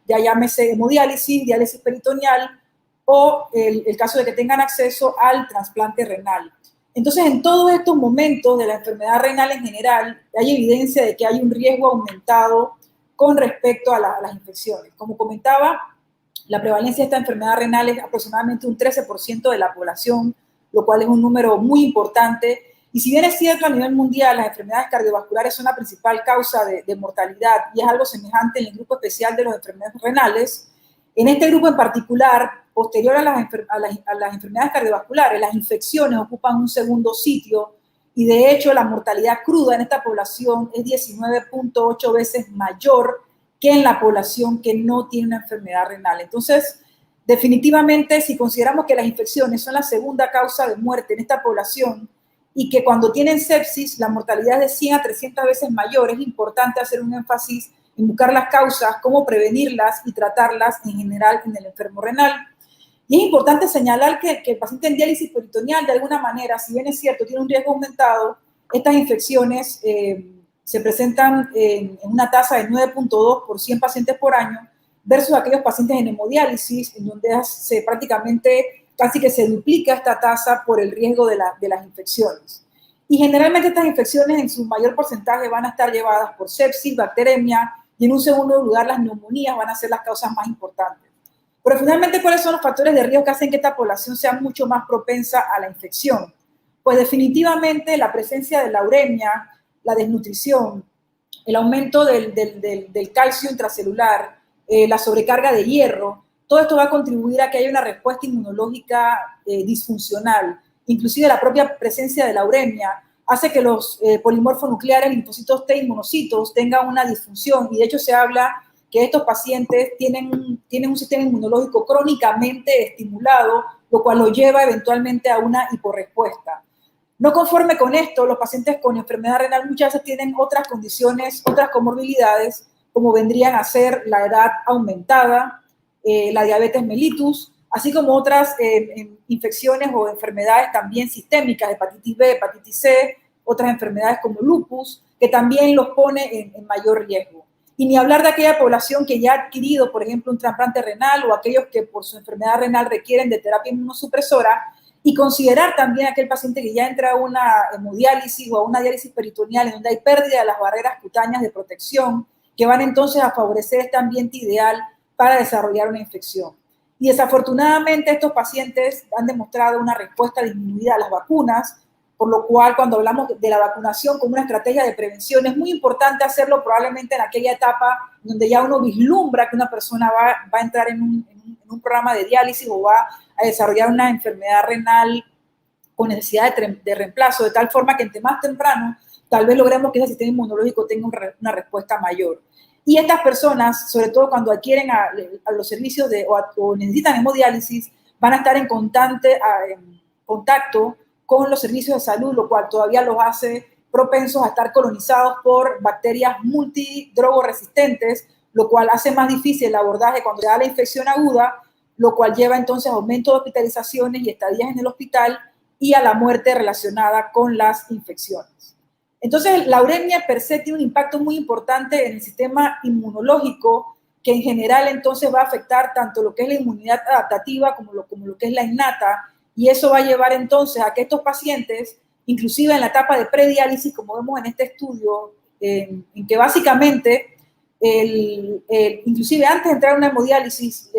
ya llámese hemodiálisis, diálisis peritoneal, o el caso de que tengan acceso al trasplante renal. Entonces, en todos estos momentos de la enfermedad renal en general, hay evidencia de que hay un riesgo aumentado con respecto a las infecciones. Como comentaba, la prevalencia de esta enfermedad renal es aproximadamente un 13% de la población, lo cual es un número muy importante. Y si bien es cierto a nivel mundial, las enfermedades cardiovasculares son la principal causa de mortalidad y es algo semejante en el grupo especial de las enfermedades renales, en este grupo en particular, posterior a las enfermedades cardiovasculares, las infecciones ocupan un segundo sitio y de hecho la mortalidad cruda en esta población es 19.8 veces mayor que en la población que no tiene una enfermedad renal. Entonces, definitivamente, si consideramos que las infecciones son la segunda causa de muerte en esta población y que cuando tienen sepsis la mortalidad es de 100 a 300 veces mayor, es importante hacer un énfasis en buscar las causas, cómo prevenirlas y tratarlas en general en el enfermo renal. Y es importante señalar que el paciente en diálisis peritoneal, de alguna manera, si bien es cierto, tiene un riesgo aumentado, estas infecciones se presentan en una tasa de 9.2 por 100 pacientes por año, versus aquellos pacientes en hemodiálisis, en donde prácticamente casi que se duplica esta tasa por el riesgo de las infecciones. Y generalmente estas infecciones en su mayor porcentaje van a estar llevadas por sepsis, bacteremia, y en un segundo lugar las neumonías van a ser las causas más importantes. Pero finalmente, ¿cuáles son los factores de riesgo que hacen que esta población sea mucho más propensa a la infección? Pues definitivamente la presencia de la uremia, la desnutrición, el aumento del calcio intracelular, la sobrecarga de hierro, todo esto va a contribuir a que haya una respuesta inmunológica disfuncional. inclusive la propia presencia de la uremia, hace que los polimorfonucleares, linfocitos T y monocitos tengan una disfunción, y de hecho se habla que estos pacientes tienen un sistema inmunológico crónicamente estimulado, lo cual los lleva eventualmente a una hiporrespuesta. No conforme con esto, los pacientes con enfermedad renal muchas veces tienen otras condiciones, otras comorbilidades, como vendrían a ser la edad aumentada, la diabetes mellitus, así como otras infecciones o enfermedades también sistémicas, hepatitis B, hepatitis C, otras enfermedades como lupus, que también los pone en mayor riesgo. Y ni hablar de aquella población que ya ha adquirido, por ejemplo, un trasplante renal, o aquellos que por su enfermedad renal requieren de terapia inmunosupresora, y considerar también aquel paciente que ya entra a una hemodiálisis o a una diálisis peritoneal en donde hay pérdida de las barreras cutáneas de protección, que van entonces a favorecer este ambiente ideal para desarrollar una infección. Y desafortunadamente estos pacientes han demostrado una respuesta disminuida a las vacunas, por lo cual cuando hablamos de la vacunación como una estrategia de prevención, es muy importante hacerlo probablemente en aquella etapa donde ya uno vislumbra que una persona va a entrar en un programa de diálisis o va a desarrollar una enfermedad renal con necesidad de reemplazo, de tal forma que entre más temprano tal vez logremos que ese sistema inmunológico tenga una respuesta mayor. Y estas personas, sobre todo cuando adquieren a los servicios o necesitan hemodiálisis, van a estar en contacto con los servicios de salud, lo cual todavía los hace propensos a estar colonizados por bacterias multidrogoresistentes, lo cual hace más difícil el abordaje cuando se da la infección aguda, lo cual lleva entonces a aumento de hospitalizaciones y estadías en el hospital y a la muerte relacionada con las infecciones. Entonces, la uremia per se tiene un impacto muy importante en el sistema inmunológico, que en general entonces va a afectar tanto lo que es la inmunidad adaptativa como lo que es la innata, y eso va a llevar entonces a que estos pacientes, inclusive en la etapa de prediálisis, como vemos en este estudio, en que básicamente, inclusive antes de entrar a una hemodiálisis,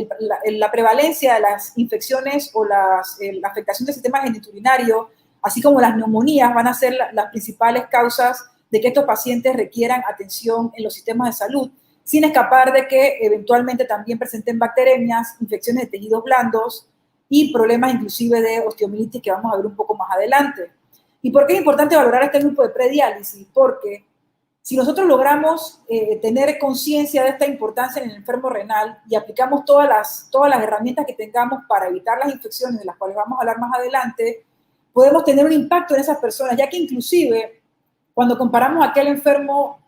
la prevalencia de las infecciones o la afectación del sistema genitourinario, así como las neumonías, van a ser las principales causas de que estos pacientes requieran atención en los sistemas de salud, sin escapar de que eventualmente también presenten bacteremias, infecciones de tejidos blandos y problemas inclusive de osteomielitis que vamos a ver un poco más adelante. ¿Y por qué es importante valorar este grupo de prediálisis? Porque si nosotros logramos tener conciencia de esta importancia en el enfermo renal y aplicamos todas las herramientas que tengamos para evitar las infecciones, de las cuales vamos a hablar más adelante, podemos tener un impacto en esas personas, ya que inclusive cuando comparamos a aquel enfermo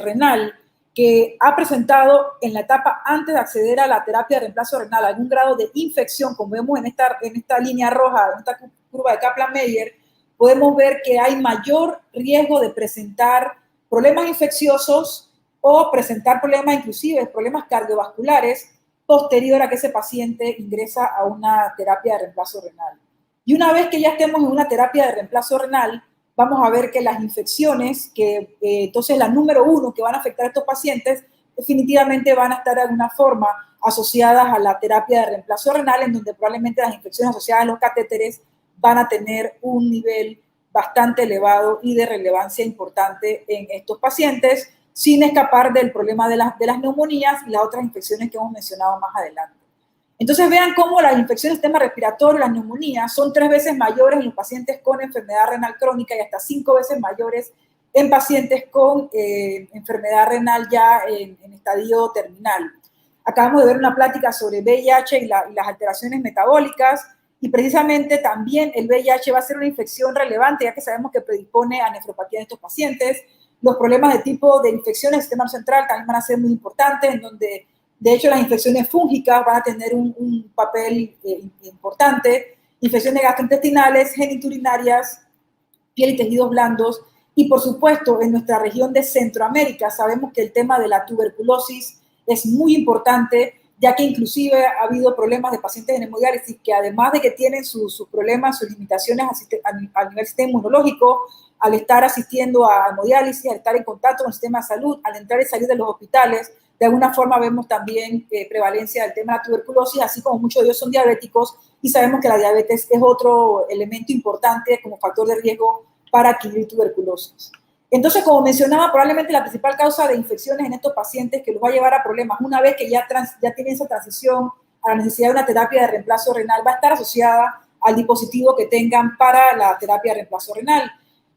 renal que ha presentado en la etapa antes de acceder a la terapia de reemplazo renal algún grado de infección, como vemos en esta línea roja, en esta curva de Kaplan-Meier, podemos ver que hay mayor riesgo de presentar problemas infecciosos o presentar problemas, inclusive problemas cardiovasculares, posterior a que ese paciente ingresa a una terapia de reemplazo renal. Y una vez que ya estemos en una terapia de reemplazo renal, vamos a ver que las infecciones, entonces la número 1 que van a afectar a estos pacientes, definitivamente van a estar de alguna forma asociadas a la terapia de reemplazo renal, en donde probablemente las infecciones asociadas a los catéteres van a tener un nivel bastante elevado y de relevancia importante en estos pacientes, sin escapar del problema de las neumonías y las otras infecciones que hemos mencionado más adelante. Entonces vean cómo las infecciones del sistema respiratorio, las neumonías, son 3 veces mayores en los pacientes con enfermedad renal crónica y hasta 5 veces mayores en pacientes con enfermedad renal ya en estadio terminal. Acabamos de ver una plática sobre VIH y las alteraciones metabólicas, y precisamente también el VIH va a ser una infección relevante, ya que sabemos que predispone a nefropatía en estos pacientes. Los problemas de tipo de infecciones del sistema central también van a ser muy importantes, en donde de hecho las infecciones fúngicas van a tener un papel importante, infecciones gastrointestinales, geniturinarias, piel y tejidos blandos, y por supuesto en nuestra región de Centroamérica sabemos que el tema de la tuberculosis es muy importante, ya que inclusive ha habido problemas de pacientes en hemodiálisis que además de que tienen sus problemas, sus limitaciones a nivel del sistema inmunológico, al estar asistiendo a hemodiálisis, al estar en contacto con el sistema de salud, al entrar y salir de los hospitales, de alguna forma vemos también prevalencia del tema de la tuberculosis, así como muchos de ellos son diabéticos, y sabemos que la diabetes es otro elemento importante como factor de riesgo para adquirir tuberculosis. Entonces, como mencionaba, probablemente la principal causa de infecciones en estos pacientes que los va a llevar a problemas una vez que ya tienen esa transición a la necesidad de una terapia de reemplazo renal va a estar asociada al dispositivo que tengan para la terapia de reemplazo renal.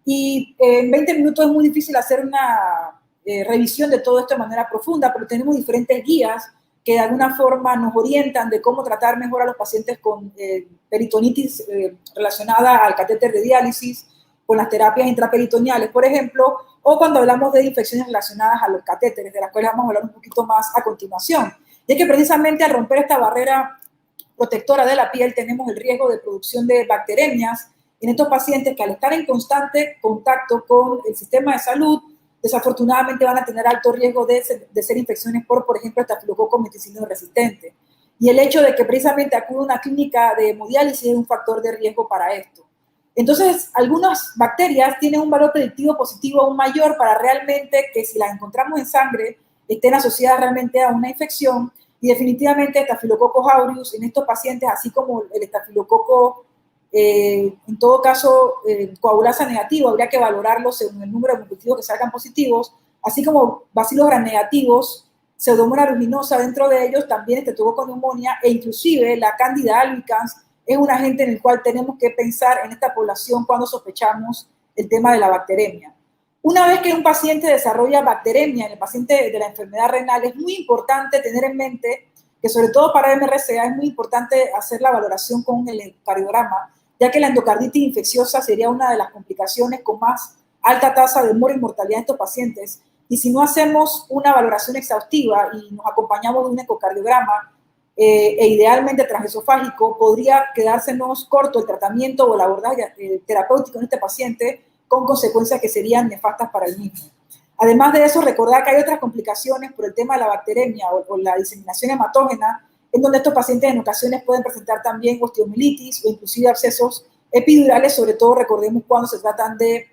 Y en 20 minutos es muy difícil hacer una revisión de todo esto de manera profunda, pero tenemos diferentes guías que de alguna forma nos orientan de cómo tratar mejor a los pacientes con peritonitis relacionada al catéter de diálisis, con las terapias intraperitoneales, por ejemplo, o cuando hablamos de infecciones relacionadas a los catéteres, de las cuales vamos a hablar un poquito más a continuación. Y es que precisamente al romper esta barrera protectora de la piel tenemos el riesgo de producción de bacteremias en estos pacientes que al estar en constante contacto con el sistema de salud, desafortunadamente van a tener alto riesgo de ser infecciones por ejemplo, estafilococo meticilino resistente. Y el hecho de que precisamente acude a una clínica de hemodiálisis es un factor de riesgo para esto. Entonces, algunas bacterias tienen un valor predictivo positivo aún mayor para realmente que si las encontramos en sangre estén asociadas realmente a una infección, y definitivamente Staphylococcus aureus en estos pacientes, así como el estafilococo, en todo caso, coagulasa negativo, habría que valorarlo según el número de positivos que salgan positivos, así como bacilos gram negativos, Pseudomonas aeruginosa dentro de ellos, también Streptococcus pneumoniae, e inclusive la Candida albicans es un agente en el cual tenemos que pensar en esta población cuando sospechamos el tema de la bacteremia. Una vez que un paciente desarrolla bacteremia en el paciente de la enfermedad renal, es muy importante tener en mente que sobre todo para MRCA es muy importante hacer la valoración con el ecocardiograma, ya que la endocarditis infecciosa sería una de las complicaciones con más alta tasa de muerte y mortalidad en estos pacientes. Y si no hacemos una valoración exhaustiva y nos acompañamos de un ecocardiograma e idealmente transesofágico, podría quedársenos corto el tratamiento o el abordaje terapéutico en este paciente, con consecuencias que serían nefastas para el mismo. Además de eso, recordar que hay otras complicaciones por el tema de la bacteremia o la diseminación hematógena, en donde estos pacientes en ocasiones pueden presentar también osteomielitis o inclusive abscesos epidurales, sobre todo recordemos cuando se tratan de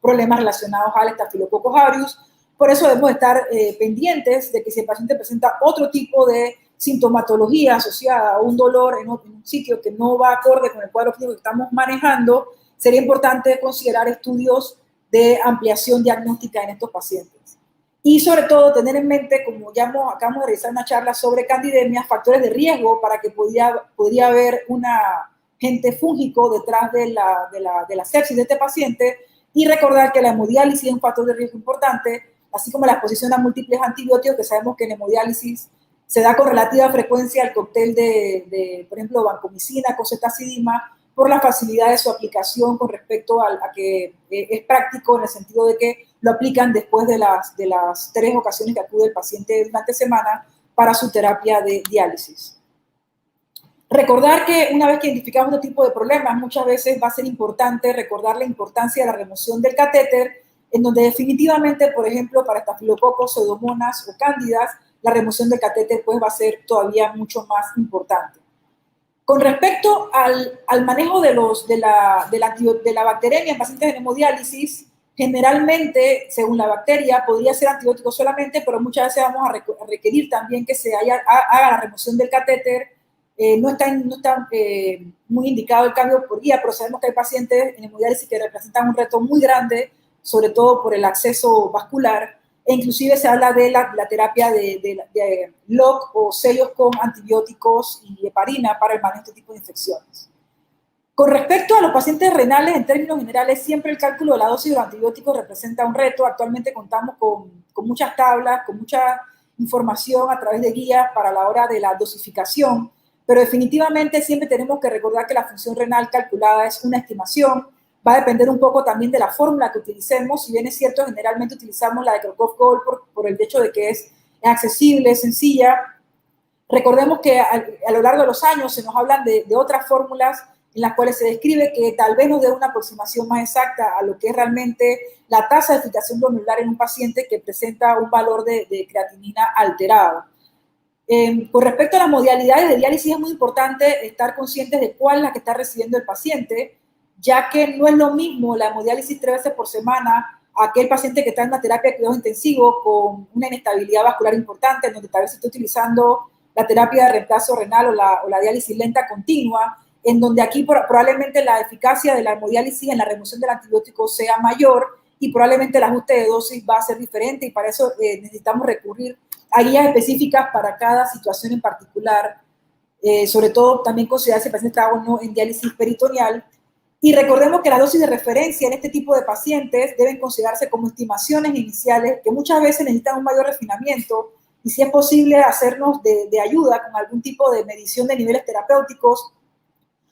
problemas relacionados al Staphylococcus aureus. Por eso debemos estar pendientes de que si el paciente presenta otro tipo de sintomatología asociada a un dolor en un sitio que no va acorde con el cuadro clínico que estamos manejando, sería importante considerar estudios de ampliación diagnóstica en estos pacientes. Y sobre todo tener en mente, como ya acabamos de realizar una charla sobre candidemias, factores de riesgo para que podría haber un agente fúngico detrás de la sepsis de este paciente, y recordar que la hemodiálisis es un factor de riesgo importante, así como la exposición a múltiples antibióticos, que sabemos que en hemodiálisis se da con relativa frecuencia el cóctel por ejemplo, vancomicina, cosetazidima, por la facilidad de su aplicación con respecto a que es práctico en el sentido de que lo aplican después de las 3 ocasiones que acude el paciente durante semana para su terapia de diálisis. Recordar que una vez que identificamos este tipo de problemas, muchas veces va a ser importante recordar la importancia de la remoción del catéter, en donde definitivamente, por ejemplo, para estafilococos, pseudomonas o cándidas, la remoción del catéter pues va a ser todavía mucho más importante. Con respecto al manejo de la bacteremia en pacientes en hemodiálisis, generalmente, según la bacteria, podría ser antibiótico solamente, pero muchas veces vamos a requerir también que se haga la remoción del catéter. No está muy indicado el cambio por guía, pero sabemos que hay pacientes en hemodiálisis que representan un reto muy grande, sobre todo por el acceso vascular, e inclusive se habla de la terapia de LOC o sellos con antibióticos y heparina para el manejo de este tipo de infecciones. Con respecto a los pacientes renales, en términos generales, siempre el cálculo de la dosis de los antibióticos representa un reto. Actualmente contamos con muchas tablas, con mucha información a través de guías para la hora de la dosificación, pero definitivamente siempre tenemos que recordar que la función renal calculada es una estimación. Va a depender un poco también de la fórmula que utilicemos. Si bien es cierto, generalmente utilizamos la de Crocov-Gold por el hecho de que es accesible, es sencilla. Recordemos que a lo largo de los años se nos hablan de otras fórmulas en las cuales se describe que tal vez nos dé una aproximación más exacta a lo que es realmente la tasa de filtración glomerular en un paciente que presenta un valor de creatinina alterado. Con respecto a las modalidades de diálisis, es muy importante estar conscientes de cuál es la que está recibiendo el paciente, ya que no es lo mismo la hemodiálisis 3 veces por semana a aquel paciente que está en una terapia de cuidados intensivos con una inestabilidad vascular importante, en donde tal vez se está utilizando la terapia de reemplazo renal o la diálisis lenta continua, en donde aquí probablemente la eficacia de la hemodiálisis en la remoción del antibiótico sea mayor y probablemente el ajuste de dosis va a ser diferente, y para eso necesitamos recurrir a guías específicas para cada situación en particular. sobre todo también considerar si el paciente está o no en diálisis peritoneal. Y recordemos que las dosis de referencia en este tipo de pacientes deben considerarse como estimaciones iniciales que muchas veces necesitan un mayor refinamiento y si es posible hacernos de ayuda con algún tipo de medición de niveles terapéuticos,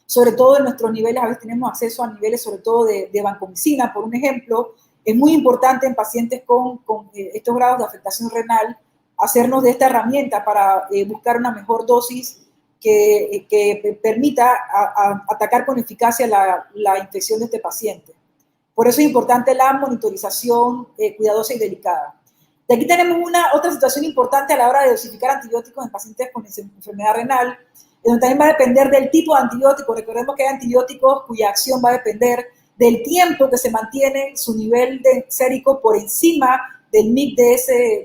sobre todo en nuestros niveles, a veces tenemos acceso a niveles sobre todo de vancomicina, por un ejemplo. Es muy importante en pacientes con estos grados de afectación renal hacernos de esta herramienta para buscar una mejor dosis que permita atacar con eficacia la infección de este paciente. Por eso es importante la monitorización cuidadosa y delicada. De aquí tenemos otra situación importante a la hora de dosificar antibióticos en pacientes con enfermedad renal, donde también va a depender del tipo de antibiótico. Recordemos que hay antibióticos cuya acción va a depender del tiempo que se mantiene su nivel de sérico por encima del MIC de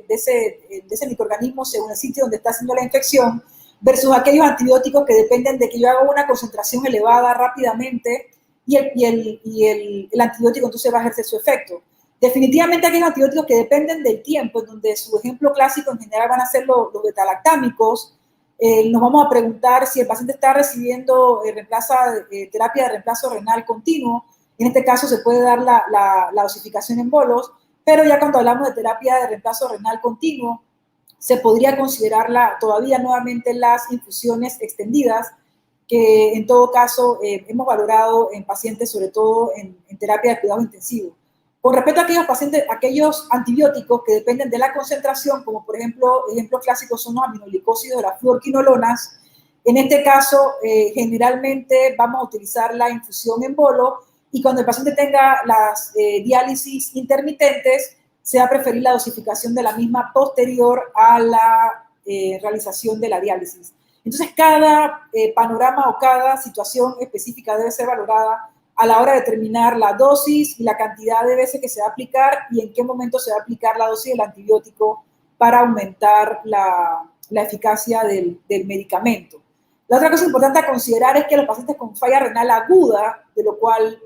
ese microorganismo según el sitio donde está haciendo la infección, versus aquellos antibióticos que dependen de que yo haga una concentración elevada rápidamente y el antibiótico entonces va a ejercer su efecto. Definitivamente aquellos antibióticos que dependen del tiempo, en donde su ejemplo clásico en general van a ser los betalactámicos, nos vamos a preguntar si el paciente está recibiendo terapia de reemplazo renal continuo. En este caso se puede dar la dosificación en bolos, pero ya cuando hablamos de terapia de reemplazo renal continuo, se podría considerar todavía nuevamente las infusiones extendidas, que en todo caso hemos valorado en pacientes, sobre todo en terapia de cuidados intensivos. Con respecto a aquellos pacientes, aquellos antibióticos que dependen de la concentración, como por ejemplo, ejemplos clásicos son los aminoglicósidos de las fluorquinolonas, en este caso generalmente vamos a utilizar la infusión en bolo y cuando el paciente tenga las diálisis intermitentes, se va a preferir la dosificación de la misma posterior a la realización de la diálisis. Entonces, cada panorama o cada situación específica debe ser valorada a la hora de determinar la dosis y la cantidad de veces que se va a aplicar y en qué momento se va a aplicar la dosis del antibiótico para aumentar la eficacia del medicamento. La otra cosa importante a considerar es que los pacientes con falla renal aguda, de lo cual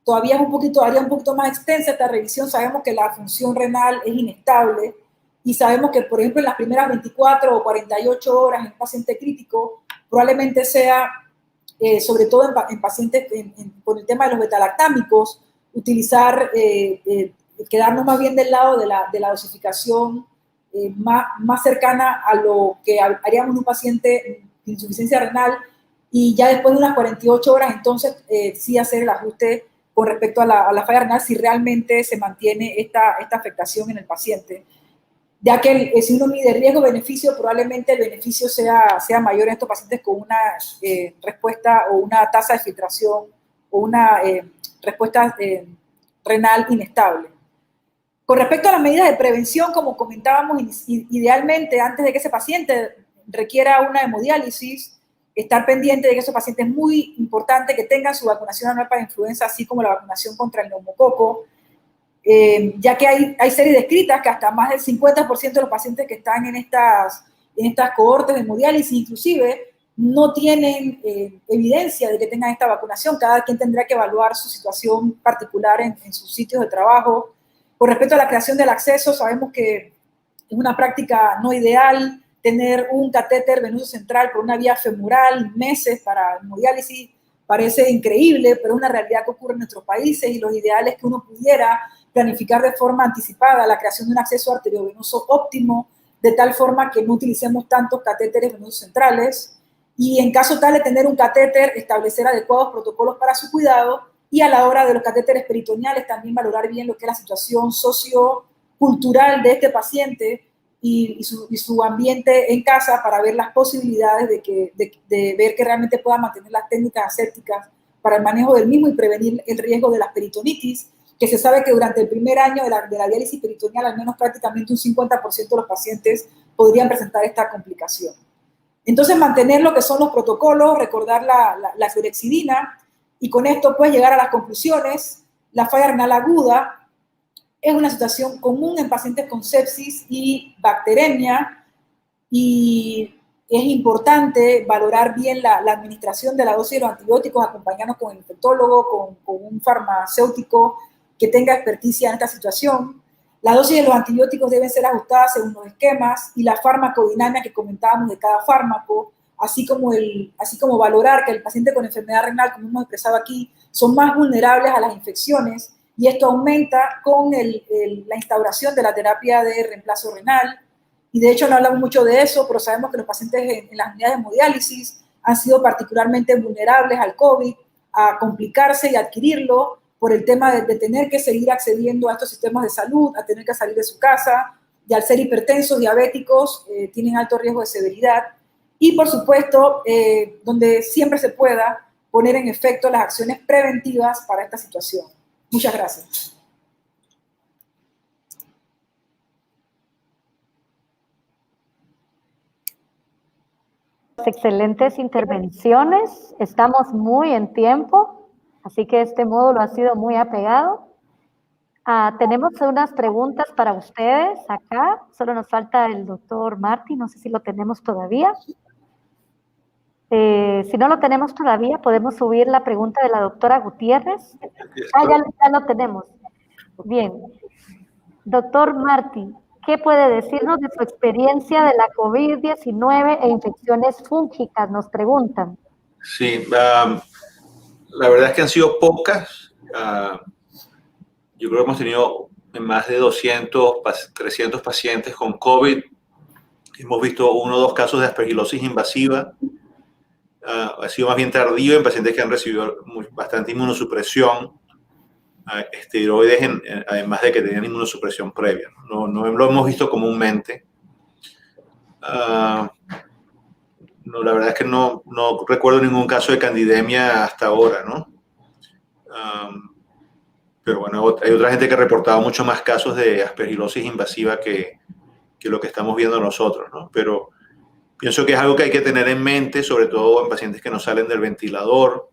todavía haría un poquito más extensa esta revisión, sabemos que la función renal es inestable y sabemos que, por ejemplo, en las primeras 24 o 48 horas en un paciente crítico, probablemente sea, sobre todo en pacientes con el tema de los betalactámicos, quedarnos más bien del lado de la dosificación más cercana a lo que haríamos en un paciente de insuficiencia renal y ya después de unas 48 horas, entonces sí hacer el ajuste con respecto a la falla renal si realmente se mantiene esta afectación en el paciente. Ya que si uno mide riesgo-beneficio, probablemente el beneficio sea mayor en estos pacientes con una respuesta o una tasa de filtración o una respuesta renal inestable. Con respecto a las medidas de prevención, como comentábamos, idealmente antes de que ese paciente requiera una hemodiálisis, estar pendiente de que esos pacientes es muy importante que tengan su vacunación anual para influenza, así como la vacunación contra el neumococo, ya que hay series descritas que hasta más del 50% de los pacientes que están en estas cohortes de hemodiálisis inclusive no tienen evidencia de que tengan esta vacunación. Cada quien tendrá que evaluar su situación particular en sus sitios de trabajo. Con respecto a la creación del acceso, sabemos que es una práctica no ideal tener un catéter venoso central por una vía femoral, meses para hemodiálisis, parece increíble, pero es una realidad que ocurre en nuestros países y lo ideal es que uno pudiera planificar de forma anticipada la creación de un acceso arteriovenoso óptimo, de tal forma que no utilicemos tantos catéteres venosos centrales y en caso tal de tener un catéter, establecer adecuados protocolos para su cuidado y a la hora de los catéteres peritoneales también valorar bien lo que es la situación sociocultural de este paciente y su ambiente en casa para ver las posibilidades de ver que realmente pueda mantener las técnicas asépticas para el manejo del mismo y prevenir el riesgo de la peritonitis, que se sabe que durante el primer año de la diálisis peritoneal al menos prácticamente un 50% de los pacientes podrían presentar esta complicación. Entonces mantener lo que son los protocolos, recordar la clorexidina y con esto pues llegar a las conclusiones. La falla renal aguda es una situación común en pacientes con sepsis y bacteremia y es importante valorar bien la administración de la dosis de los antibióticos, acompañarnos con el infectólogo, con un farmacéutico que tenga experticia en esta situación. La dosis de los antibióticos deben ser ajustadas según los esquemas y la farmacodinamia que comentábamos de cada fármaco. así como valorar que el paciente con enfermedad renal, como hemos expresado aquí, son más vulnerables a las infecciones, y esto aumenta con la instauración de la terapia de reemplazo renal. Y de hecho no hablamos mucho de eso, pero sabemos que los pacientes en las unidades de hemodiálisis han sido particularmente vulnerables al COVID, a complicarse y adquirirlo por el tema de tener que seguir accediendo a estos sistemas de salud, a tener que salir de su casa, y al ser hipertensos, diabéticos, tienen alto riesgo de severidad. Y por supuesto, donde siempre se pueda poner en efecto las acciones preventivas para esta situación. Muchas gracias. Excelentes intervenciones, estamos muy en tiempo, así que este módulo ha sido muy apegado. Tenemos unas preguntas para ustedes acá, solo nos falta el doctor Martí, no sé si lo tenemos todavía. Si no lo tenemos todavía, podemos subir la pregunta de la doctora Gutiérrez. Ya lo tenemos. Bien. Doctor Martí, ¿qué puede decirnos de su experiencia de la COVID-19 e infecciones fúngicas? Nos preguntan. Sí, la verdad es que han sido pocas. Yo creo que hemos tenido más de 200, 300 pacientes con COVID. Hemos visto 1 o 2 casos de aspergilosis invasiva. Ha sido más bien tardío en pacientes que han recibido bastante inmunosupresión, esteroides, además de que tenían inmunosupresión previa. No lo hemos visto comúnmente. No, la verdad es que no recuerdo ningún caso de candidemia hasta ahora, ¿no? Pero bueno, hay otra gente que ha reportado mucho más casos de aspergilosis invasiva que lo que estamos viendo nosotros, ¿no? Pero pienso que es algo que hay que tener en mente, sobre todo en pacientes que no salen del ventilador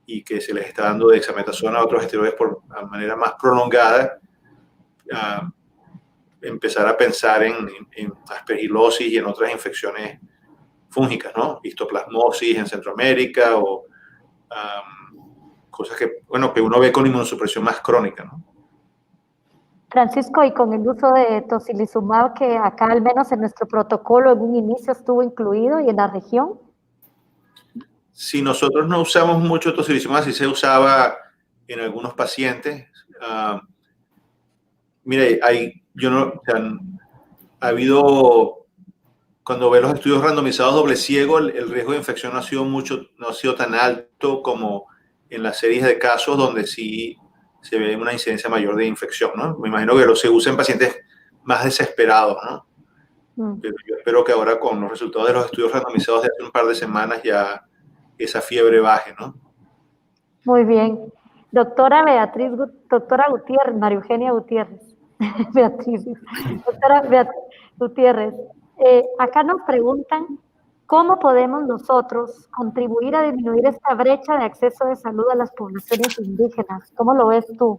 y que se les está dando dexametasona a otros esteroides por manera más prolongada. Empezar a pensar en aspergilosis y en otras infecciones fúngicas, ¿no? Histoplasmosis en Centroamérica o cosas que uno ve con inmunosupresión más crónica, ¿no? Francisco, y con el uso de tocilizumab, que acá al menos en nuestro protocolo en un inicio estuvo incluido y en la región. Si nosotros no usamos mucho tocilizumab, sí se usaba en algunos pacientes. Mire, ha habido, cuando ve los estudios randomizados doble ciego, el riesgo de infección no ha sido tan alto como en las series de casos donde sí se ve una incidencia mayor de infección, ¿no? Me imagino que se usa en pacientes más desesperados, ¿no? Pero yo espero que ahora con los resultados de los estudios randomizados de hace un par de semanas ya esa fiebre baje, ¿no? Muy bien. Doctora Gutiérrez, María Eugenia Gutiérrez. Beatriz. Doctora Beatriz Gutiérrez, acá nos preguntan cómo podemos nosotros contribuir a disminuir esta brecha de acceso de salud a las poblaciones indígenas. ¿Cómo lo ves tú?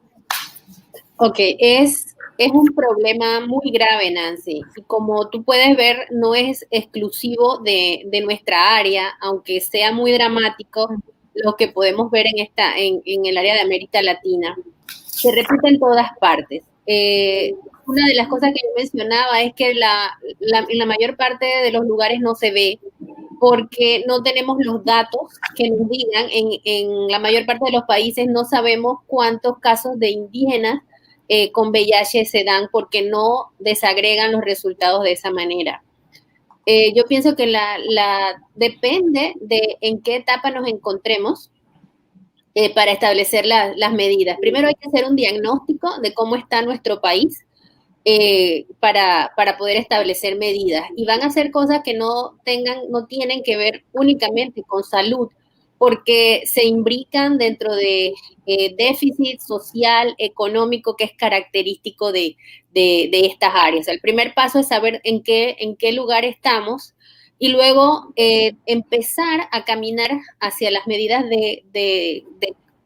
Ok, es un problema muy grave, Nancy, y como tú puedes ver, no es exclusivo de nuestra área, aunque sea muy dramático lo que podemos ver en el área de América Latina. Se repite en todas partes. Una de las cosas que yo mencionaba es que en la mayor parte de los lugares no se ve, porque no tenemos los datos que nos digan. En la mayor parte de los países no sabemos cuántos casos de indígenas con VIH se dan, porque no desagregan los resultados de esa manera. Yo pienso que depende de en qué etapa nos encontremos para establecer las medidas. Primero hay que hacer un diagnóstico de cómo está nuestro país para poder establecer medidas. Y van a ser cosas que no tienen que ver únicamente con salud, porque se imbrican dentro de déficit social, económico, que es característico de estas áreas. El primer paso es saber en qué lugar estamos y luego empezar a caminar hacia las medidas de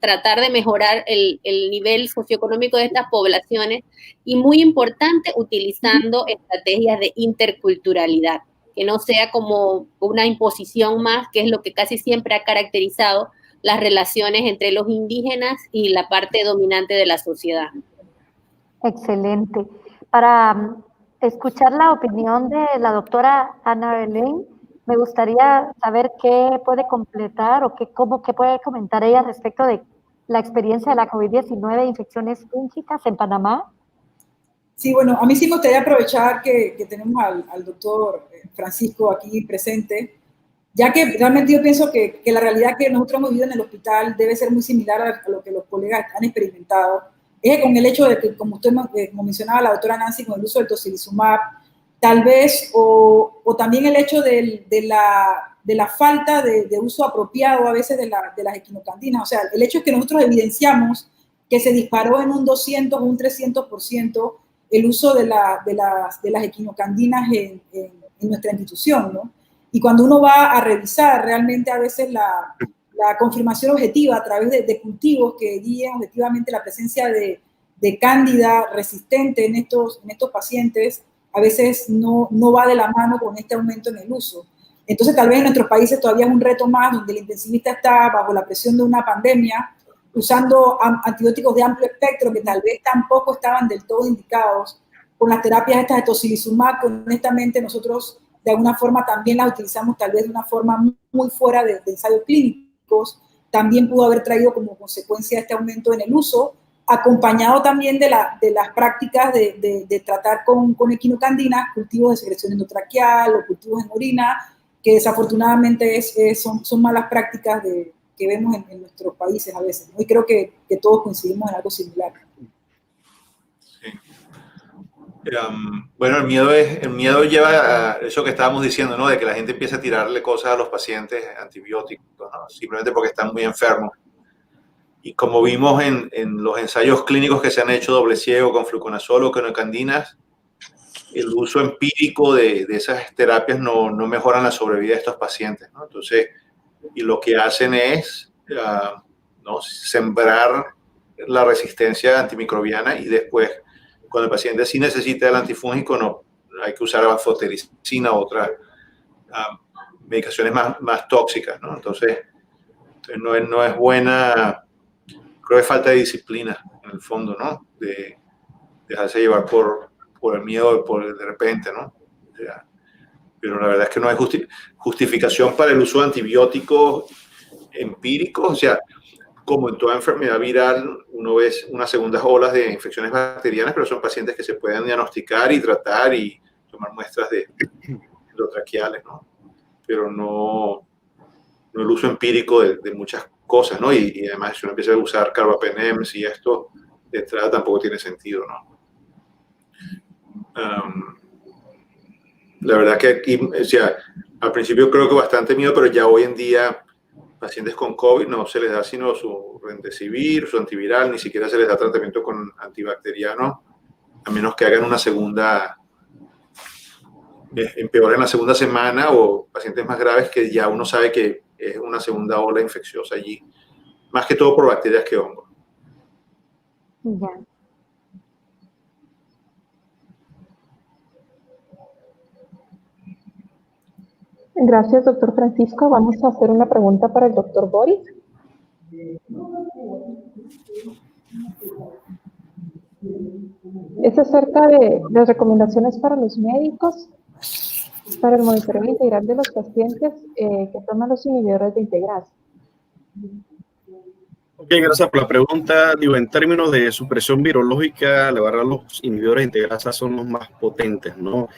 tratar de mejorar el nivel socioeconómico de estas poblaciones, y muy importante, utilizando estrategias de interculturalidad, que no sea como una imposición más, que es lo que casi siempre ha caracterizado las relaciones entre los indígenas y la parte dominante de la sociedad. Excelente. Para escuchar la opinión de la doctora Ana Belén, Me gustaría saber qué puede completar o qué puede comentar ella respecto de la experiencia de la COVID-19 de infecciones fúngicas en Panamá. Sí, bueno, a mí sí me gustaría aprovechar que tenemos al doctor Francisco aquí presente, ya que realmente yo pienso que la realidad que nosotros hemos vivido en el hospital debe ser muy similar a lo que los colegas han experimentado. Es con el hecho de que, como como mencionaba la doctora Nancy, con el uso del tocilizumab, tal vez, o también el hecho de la falta de uso apropiado a veces de las equinocandinas. O sea, el hecho es que nosotros evidenciamos que se disparó en un 200 o un 300% el uso de las equinocandinas en nuestra institución, ¿no? Y cuando uno va a revisar realmente a veces la confirmación objetiva a través de cultivos que guían objetivamente la presencia de cándida resistente en estos pacientes, a veces no va de la mano con este aumento en el uso. Entonces, tal vez en nuestros países todavía es un reto más, donde el intensivista está bajo la presión de una pandemia, usando antibióticos de amplio espectro que tal vez tampoco estaban del todo indicados. Con las terapias estas de tocilizumab, que honestamente nosotros de alguna forma también las utilizamos tal vez de una forma muy fuera de ensayos clínicos, también pudo haber traído como consecuencia este aumento en el uso, acompañado también de las prácticas de tratar con equinocandinas cultivos de secreción endotraqueal o cultivos en orina, que desafortunadamente son malas prácticas que vemos en nuestros países a veces, ¿no? Y creo que todos coincidimos en algo similar. Sí. Bueno, el miedo lleva a eso que estábamos diciendo, ¿no? De que la gente empieza a tirarle cosas a los pacientes, antibióticos, ¿no? Simplemente porque están muy enfermos. Y como vimos en los ensayos clínicos que se han hecho doble ciego con fluconazol o equinocandinas, el uso empírico de esas terapias no mejoran la sobrevida de estos pacientes, ¿no? Entonces, y lo que hacen es ¿no? sembrar la resistencia antimicrobiana, y después, cuando el paciente sí necesita el antifúngico, no hay que usar anfotericina o otras medicaciones más tóxicas, ¿no? Entonces no es buena, creo que falta de disciplina en el fondo, ¿no? De dejarse llevar por el miedo de repente, ¿no? O sea, pero la verdad es que no hay justificación para el uso de antibióticos empíricos. O sea, como en toda enfermedad viral, uno ve unas segundas olas de infecciones bacterianas, pero son pacientes que se pueden diagnosticar y tratar y tomar muestras de endotraqueales, ¿no? Pero no el uso empírico de muchas cosas, ¿no? Y además, si uno empieza a usar carbapenems y esto de entrada, tampoco tiene sentido, ¿no? La verdad que aquí, o sea, al principio creo que bastante miedo, pero ya hoy en día pacientes con COVID no se les da sino su remdesivir, su antiviral, ni siquiera se les da tratamiento con antibacteriano, a menos que hagan una segunda, empeoren la segunda semana, o pacientes más graves que ya uno sabe que es una segunda ola infecciosa allí, más que todo por bacterias que hongos. Ya. Gracias, doctor Francisco. Vamos a hacer una pregunta para el doctor Boris. Es acerca de las recomendaciones para los médicos para el monitoreo integral de los pacientes que toman los inhibidores de integrasa. Ok, gracias por la pregunta. Digo, en términos de supresión virológica, la verdad, los inhibidores de integrasa son los más potentes, ¿no?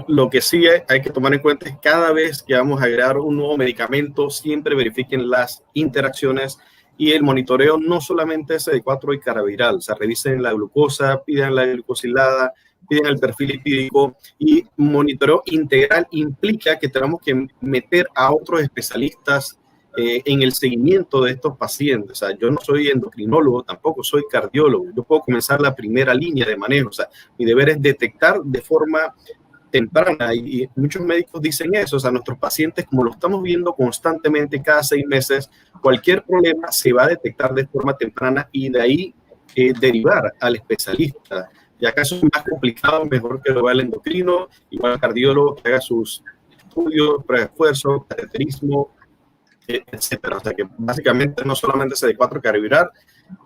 Lo que sí hay que tomar en cuenta es que cada vez que vamos a agregar un nuevo medicamento, siempre verifiquen las interacciones y el monitoreo, no solamente CD4 y caraviral, o sea, revisen la glucosa, pidan la glucosilada, piden el perfil lipídico, y monitoreo integral implica que tenemos que meter a otros especialistas en el seguimiento de estos pacientes. O sea, yo no soy endocrinólogo, tampoco soy cardiólogo, yo puedo comenzar la primera línea de manejo. O sea, mi deber es detectar de forma temprana, y muchos médicos dicen eso. O sea, nuestros pacientes, como lo estamos viendo constantemente cada 6 meses, cualquier problema se va a detectar de forma temprana y de ahí derivar al especialista. Y acaso es más complicado, mejor que lo vea el endocrino, igual el cardiólogo que haga sus estudios, preesfuerzo, cateterismo, etcétera. O sea que básicamente no solamente CD4 caraviral,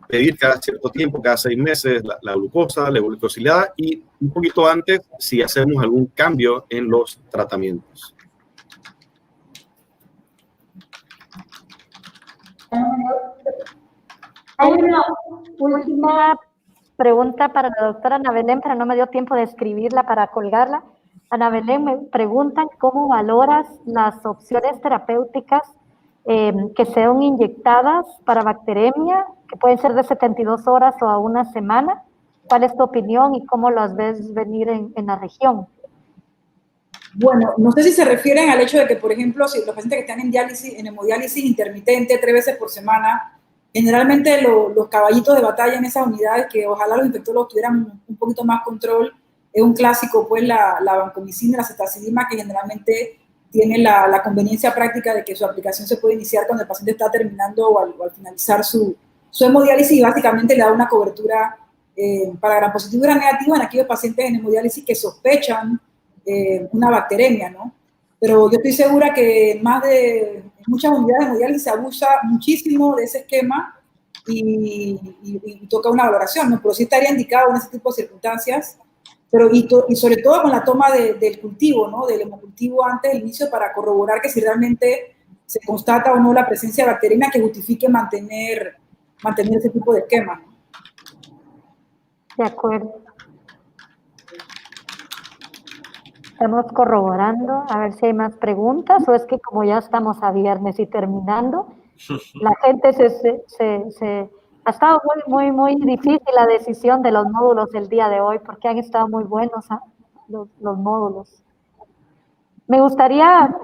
pedir cada cierto tiempo, cada 6 meses, la glucosa, la glucosilada, y un poquito antes si hacemos algún cambio en los tratamientos. Hay una última pregunta para la doctora Ana Belén, pero no me dio tiempo de escribirla para colgarla. Ana Belén, me preguntan cómo valoras las opciones terapéuticas que sean inyectadas para bacteremia, que pueden ser de 72 horas o a una semana. ¿Cuál es tu opinión y cómo las ves venir en la región? Bueno, no sé si se refieren al hecho de que, por ejemplo, si los pacientes que están en diálisis, en hemodiálisis intermitente 3 veces por semana, generalmente los caballitos de batalla en esas unidades, que ojalá los infectólogos tuvieran un poquito más control, es un clásico, pues la vancomicina y la ceftazidima, que generalmente tiene la conveniencia práctica de que su aplicación se puede iniciar cuando el paciente está terminando o al finalizar su hemodiálisis, y básicamente le da una cobertura para gram positivo y gram negativo en aquellos pacientes en hemodiálisis que sospechan una bacteremia, ¿no? Pero yo estoy segura que en muchas unidades de hemodiálisis se abusa muchísimo de ese esquema y toca una valoración, ¿no? Pero sí estaría indicado en ese tipo de circunstancias, pero y sobre todo con la toma del cultivo, ¿no? Del hemocultivo antes del inicio, para corroborar que si realmente se constata o no la presencia de bacteremia que justifique mantener ese tipo de esquema, ¿no? De acuerdo. Estamos corroborando a ver si hay más preguntas, o es que como ya estamos a viernes y terminando, la gente ha estado muy difícil la decisión de los módulos el día de hoy, porque han estado muy buenos los módulos. Me gustaría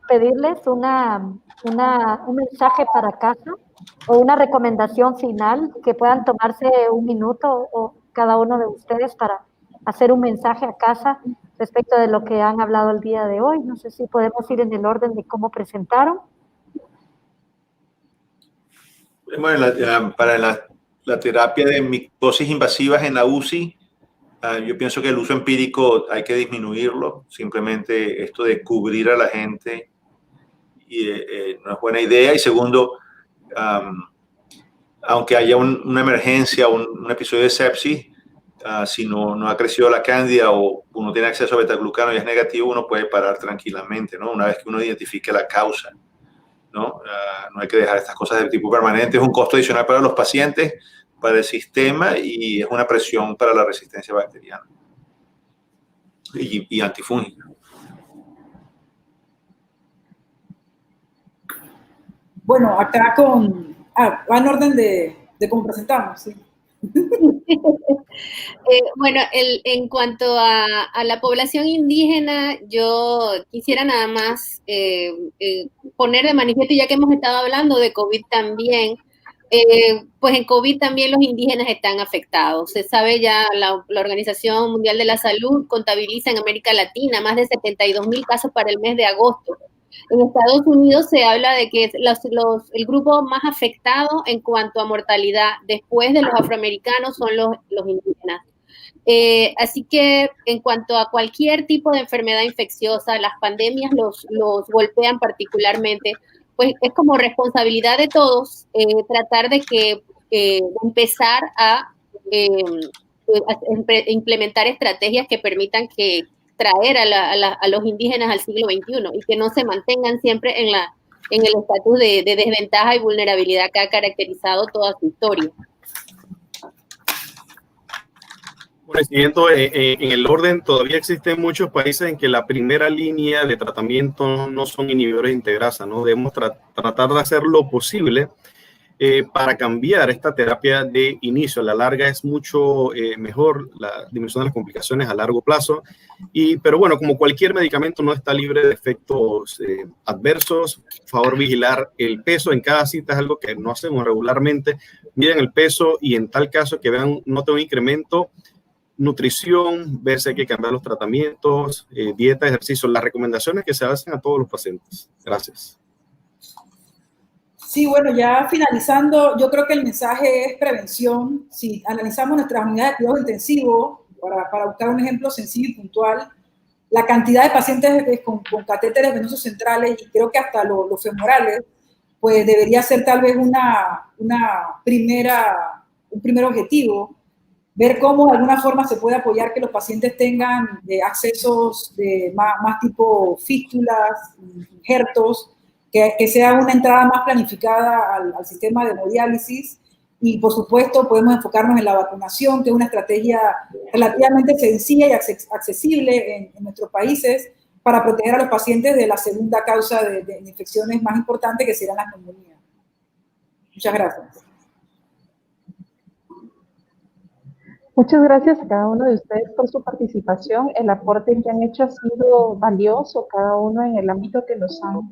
pedirles un mensaje para casa o una recomendación final, que puedan tomarse un minuto o cada uno de ustedes para hacer un mensaje a casa respecto de lo que han hablado el día de hoy. No sé si podemos ir en el orden de cómo presentaron. Bueno, para la terapia de micosis invasivas en la UCI, yo pienso que el uso empírico hay que disminuirlo. Simplemente esto de cubrir a la gente no es buena idea. Y segundo, aunque haya una emergencia, un episodio de sepsis, si no ha crecido la cándida o uno tiene acceso a betaglucano y es negativo, uno puede parar tranquilamente, ¿no? Una vez que uno identifique la causa, ¿no? No hay que dejar estas cosas de tipo permanente. Es un costo adicional para los pacientes, para el sistema, y es una presión para la resistencia bacteriana y antifúngica. Bueno, acá va en orden de cómo presentamos, sí. Bueno, en cuanto a la población indígena, yo quisiera nada más poner de manifiesto, ya que hemos estado hablando de COVID también, pues en COVID también los indígenas están afectados. Se sabe ya, la Organización Mundial de la Salud contabiliza en América Latina más de 72,000 casos para el mes de agosto. En Estados Unidos se habla de que el grupo más afectado en cuanto a mortalidad después de los afroamericanos son los indígenas. Así que en cuanto a cualquier tipo de enfermedad infecciosa, las pandemias los golpean particularmente, pues es como responsabilidad de todos tratar de empezar a implementar estrategias que permitan traer a los indígenas al siglo XXI y que no se mantengan siempre en el estatus de desventaja y vulnerabilidad que ha caracterizado toda su historia. Bueno, siguiendo en el orden, todavía existen muchos países en que la primera línea de tratamiento no son inhibidores de integrasa, ¿no? Debemos tratar de hacer lo posible para cambiar esta terapia de inicio. A la larga es mucho mejor la disminución de las complicaciones a largo plazo. Pero bueno, como cualquier medicamento no está libre de efectos adversos, por favor vigilar el peso en cada cita, es algo que no hacemos regularmente. Miren el peso y en tal caso que vean, noten un incremento, nutrición, ver si hay que cambiar los tratamientos, dieta, ejercicio, las recomendaciones que se hacen a todos los pacientes. Gracias. Sí, bueno, ya finalizando, yo creo que el mensaje es prevención. Si analizamos nuestras unidades de cuidados intensivos, para buscar un ejemplo sencillo y puntual, la cantidad de pacientes con catéteres venosos centrales y creo que hasta los femorales, pues debería ser tal vez un primer objetivo, ver cómo de alguna forma se puede apoyar que los pacientes tengan accesos de más tipo fístulas, injertos, que sea una entrada más planificada al sistema de hemodiálisis y, por supuesto, podemos enfocarnos en la vacunación, que es una estrategia relativamente sencilla y accesible en nuestros países para proteger a los pacientes de la segunda causa de infecciones más importante, que serán las neumonías. Muchas gracias. Muchas gracias a cada uno de ustedes por su participación. El aporte que han hecho ha sido valioso, cada uno en el ámbito que nos han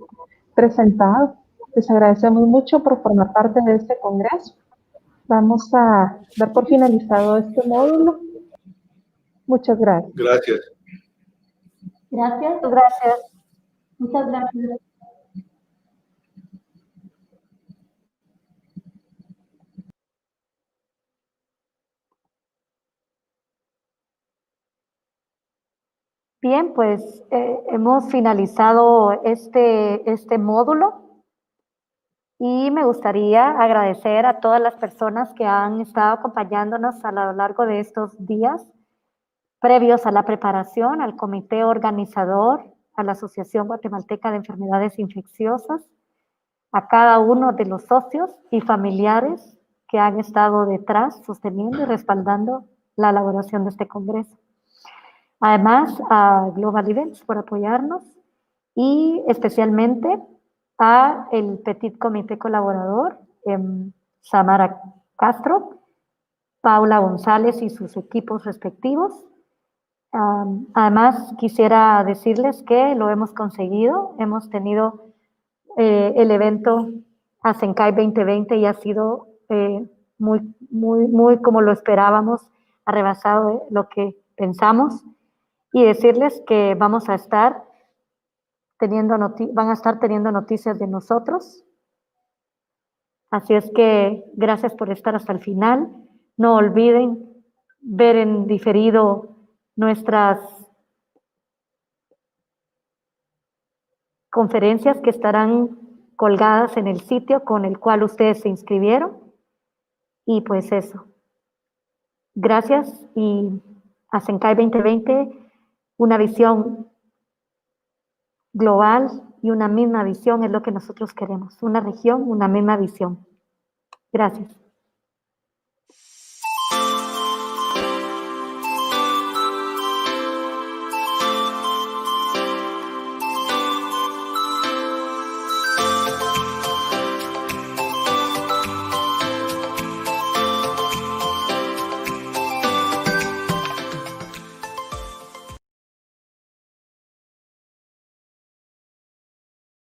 presentado. Les agradecemos mucho por formar parte de este congreso. Vamos a dar por finalizado este módulo. Muchas gracias. Gracias. Gracias. Gracias. Muchas gracias. Bien, pues hemos finalizado este módulo y me gustaría agradecer a todas las personas que han estado acompañándonos a lo largo de estos días previos a la preparación, al comité organizador, a la Asociación Guatemalteca de Enfermedades Infecciosas, a cada uno de los socios y familiares que han estado detrás, sosteniendo y respaldando la elaboración de este congreso. Además, a Global Events por apoyarnos y especialmente a el Petit Comité Colaborador, Samara Castro, Paula González y sus equipos respectivos. Además, quisiera decirles que lo hemos conseguido. Hemos tenido el evento Asencay 2020 y ha sido muy como lo esperábamos, ha rebasado lo que pensamos. Y decirles que van a estar teniendo noticias de nosotros. Así es que gracias por estar hasta el final. No olviden ver en diferido nuestras conferencias que estarán colgadas en el sitio con el cual ustedes se inscribieron. Y pues eso. Gracias y Asencay 2020, una visión global y una misma visión es lo que nosotros queremos. Una región, una misma visión. Gracias.